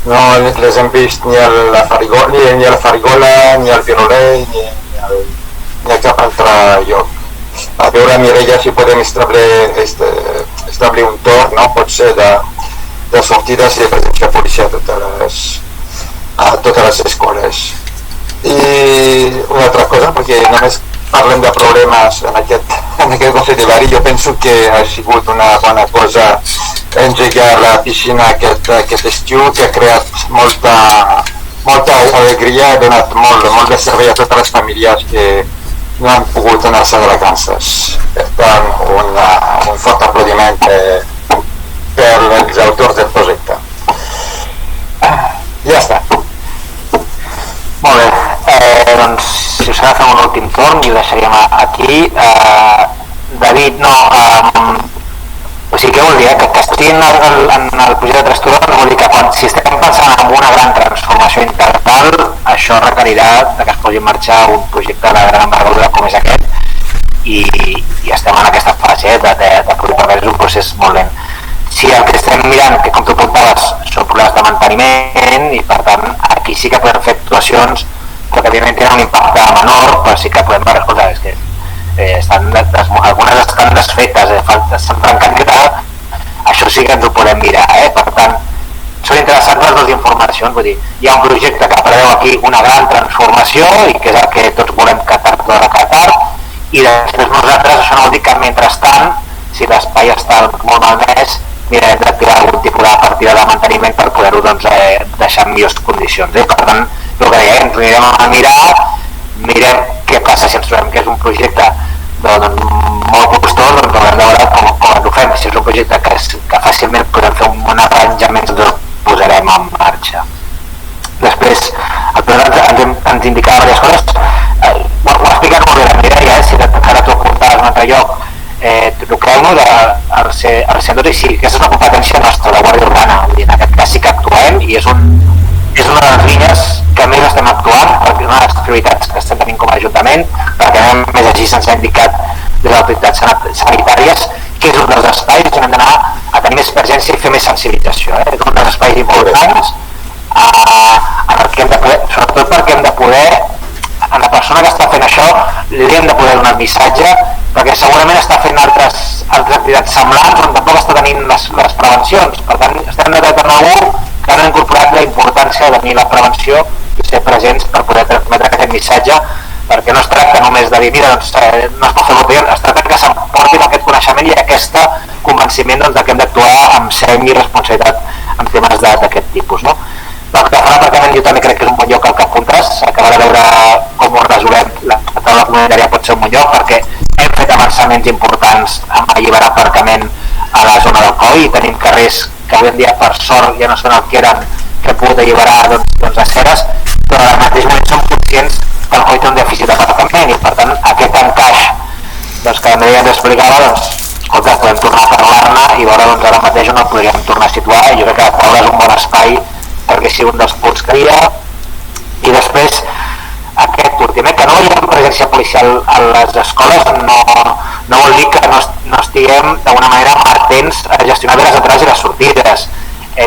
No les hem vist ni a la Farigola, ni al Viroler, ni a cap altre lloc. A veure, Mireia, si podem establir un torn, no? Pot ser de sortides i de presència policial a totes les escoles. I una altra cosa, perquè només parlem de problemes en aquest Consell de Barri, jo penso que ha sigut una bona cosa engegar la piscina aquest estiu, que ha creat molta alegria, ha donat molt de servei a totes les famílies que no han pogut anar-se de vacances. Per tant, un fort aplaudiment per els autors del projecte. Ja està. Molt bé, doncs si us agafem un últim torn i ho deixaríem aquí. David, o sigui, què vol dir? Que estiguin en el projecte de Tres Turons vol dir que si estem pensant en una gran transformació integral, això requerirà que es posi en marxa un projecte de gran envergadura com és aquest i estem en aquesta fase de poder és un procés molt lent. Si el que estem mirant, que com tu apuntaves, són problemes de manteniment i per tant aquí sí que podem fer actuacions que evidentment tenen un impacte menor, però sí que podem veure, escolta, és que algunes estan desfetes, s'han trencat i tal, això sí que ens ho podem mirar, per tant són interessants les dues informacions, vull dir, hi ha un projecte que preveu aquí una gran transformació i que és el que tots volem que tard o que tard, i després nosaltres això no vol dir que mentrestant, si l'espai està molt malmès, mirarem d'activar algun tipus de partida de manteniment per poder-ho deixar en millors condicions. Per tant, el que deia, ens ho anirem a mirar, mirem què passa si ens trobem que és un projecte molt costós, doncs haurem de veure com ho fem. Si és un projecte que fàcilment podem fer un arranjament, doncs ho posarem en marxa. Després, el programa ens indicava diverses coses, ho ha explicat molt bé la Mireia, si ara t'ho apuntaves en un altre lloc, truqueu-nos al 112 i sí, aquesta és una competència nostra, la Guàrdia Urbana, en aquest cas sí que actuem i és una de les línies que més estem actuant, perquè és una de les prioritats que estem tenint com a Ajuntament, perquè a més així se'ns ha indicat de les autoritats sanitàries que és un dels espais on hem d'anar a tenir més presència i fer més sensibilització. És un dels espais importants en el que hem de poder, sobretot perquè hem de poder, a la persona que està fent això li hem de poder donar el missatge, perquè segurament està fent altres activitats semblants on tampoc està tenint les prevencions. Per tant, estem de algú que han incorporat la importància de tenir la prevenció i ser presents per poder transmetre aquest missatge, perquè no es tracta només de dir, mira, doncs, no es pot fer l'opinió, es tracta que s'emportin aquest coneixement i aquest convenciment que hem d'actuar amb seny i responsabilitat en temes d'aquest tipus. No? Pel que fa a l'aparcament, jo també crec que és un bon lloc al que apuntes, acabarà de veure com ho resolem, la taula comunitària pot ser un bon lloc perquè hem fet avançaments importants amb alliberar aparcament a la zona del COI i tenim carrers que avui en dia per sort ja no són el que eren, que hem pogut alliberar aceres, però al mateix moment som conscients que el COI té un dèficit d'aparcament i per tant aquest encaix que la Mireia ens explicava, escolta, podem tornar a parlar-ne i veure ara mateix on el podríem tornar a situar i jo crec que la taula és un bon espai perquè sigui un dels punts que hi ha. I després aquest últim, que no hi ha presència policial a les escoles no vol dir que no estiguem d'alguna manera amatents a gestionar bé les entrades i les sortides.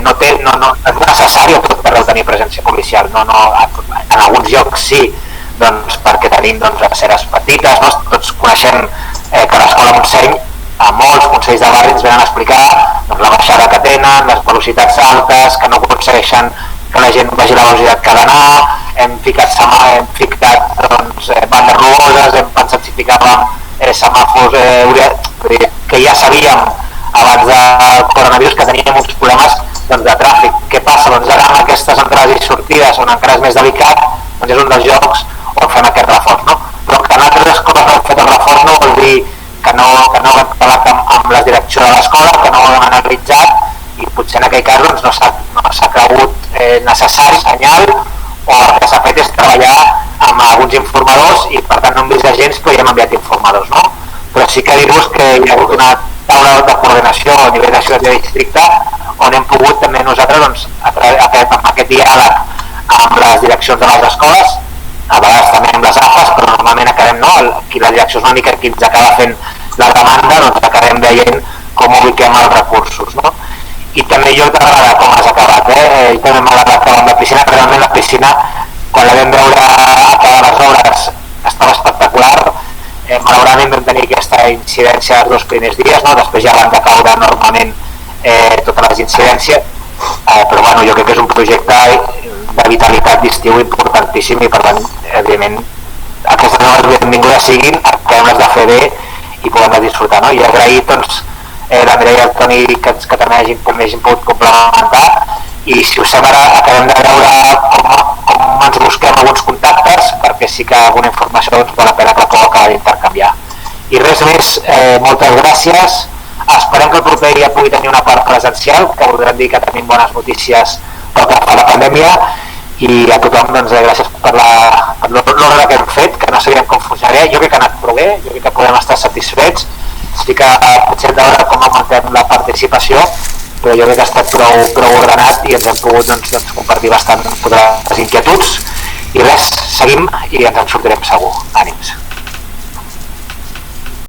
No és necessari a tot arreu tenir presència policial, en alguns llocs sí, perquè tenim aceres petites, tots coneixem que l'escola Montseny a molts consells de barri ens venen a explicar la baixada que tenen, les velocitats altes, que no aconsegueixen que la gent vagi a la velocitat que ha d'anar, hem ficat bandes rugoses, hem pensat si ficàvem semàfors, que ja sabíem abans del coronavirus que teníem uns problemes de tràfic. Què passa? Ara amb aquestes entrades i sortides on encara és més delicat, és un dels llocs on fem aquest reforç. No? Però que en altres escoles no hem fet el reforç no vol dir que no hem parlat amb la direcció de l'escola, que no ho hem analitzat i potser en aquell cas no s'ha cregut necessari senyal o el que s'ha fet és treballar amb alguns informadors i per tant no hem vist agents però ja hem enviat informadors, no? Però sí que dir-vos que hi ha hagut una taula de coordinació a nivell de ciutat i districte on hem pogut també nosaltres doncs, amb aquest diàleg amb les direccions de les escoles, a vegades també amb les AFAs, però normalment acabem, no? Aquí la direcció és una mica qui ens acaba fent la demanda, doncs acabem veient com ubiquem els recursos, no? I també jo t'ha agradat com has acabat, i també m'ha agradat acabar amb la piscina, però realment la piscina, quan la vam veure acabar les obres, estava espectacular. Malauradament vam tenir aquesta incidència els 2 primers dies, no? Després ja van decaure normalment totes les incidències, però bueno, jo crec que és un projecte de vitalitat d'estiu importantíssim i per tant, evidentment, aquestes noves benvingudes siguin, acabem-les de fer bé i podem disfrutar, no? I agrair doncs, la Mireia i el Toni que també hagin pogut complementar i si us sembla acabem de veure com ens busquem alguns contactes perquè sí que alguna informació doncs, val la pena que puc acabar d'intercanviar. I res més, moltes gràcies, esperem que el proper dia pugui tenir una part presencial, que voldran dir que tenim bones notícies pel que fa a la pandèmia i a tothom doncs, gràcies per l'ordre que hem fet, que no sabíem com funcionaria, jo crec que ha anat prou bé, jo crec que podem estar satisfets, sí que potser hem de veure com augmentem la participació, però jo crec que ha estat prou ordenat i ens hem pogut doncs, compartir bastant les inquietuds i res, seguim i ens en sortirem segur. Ànims.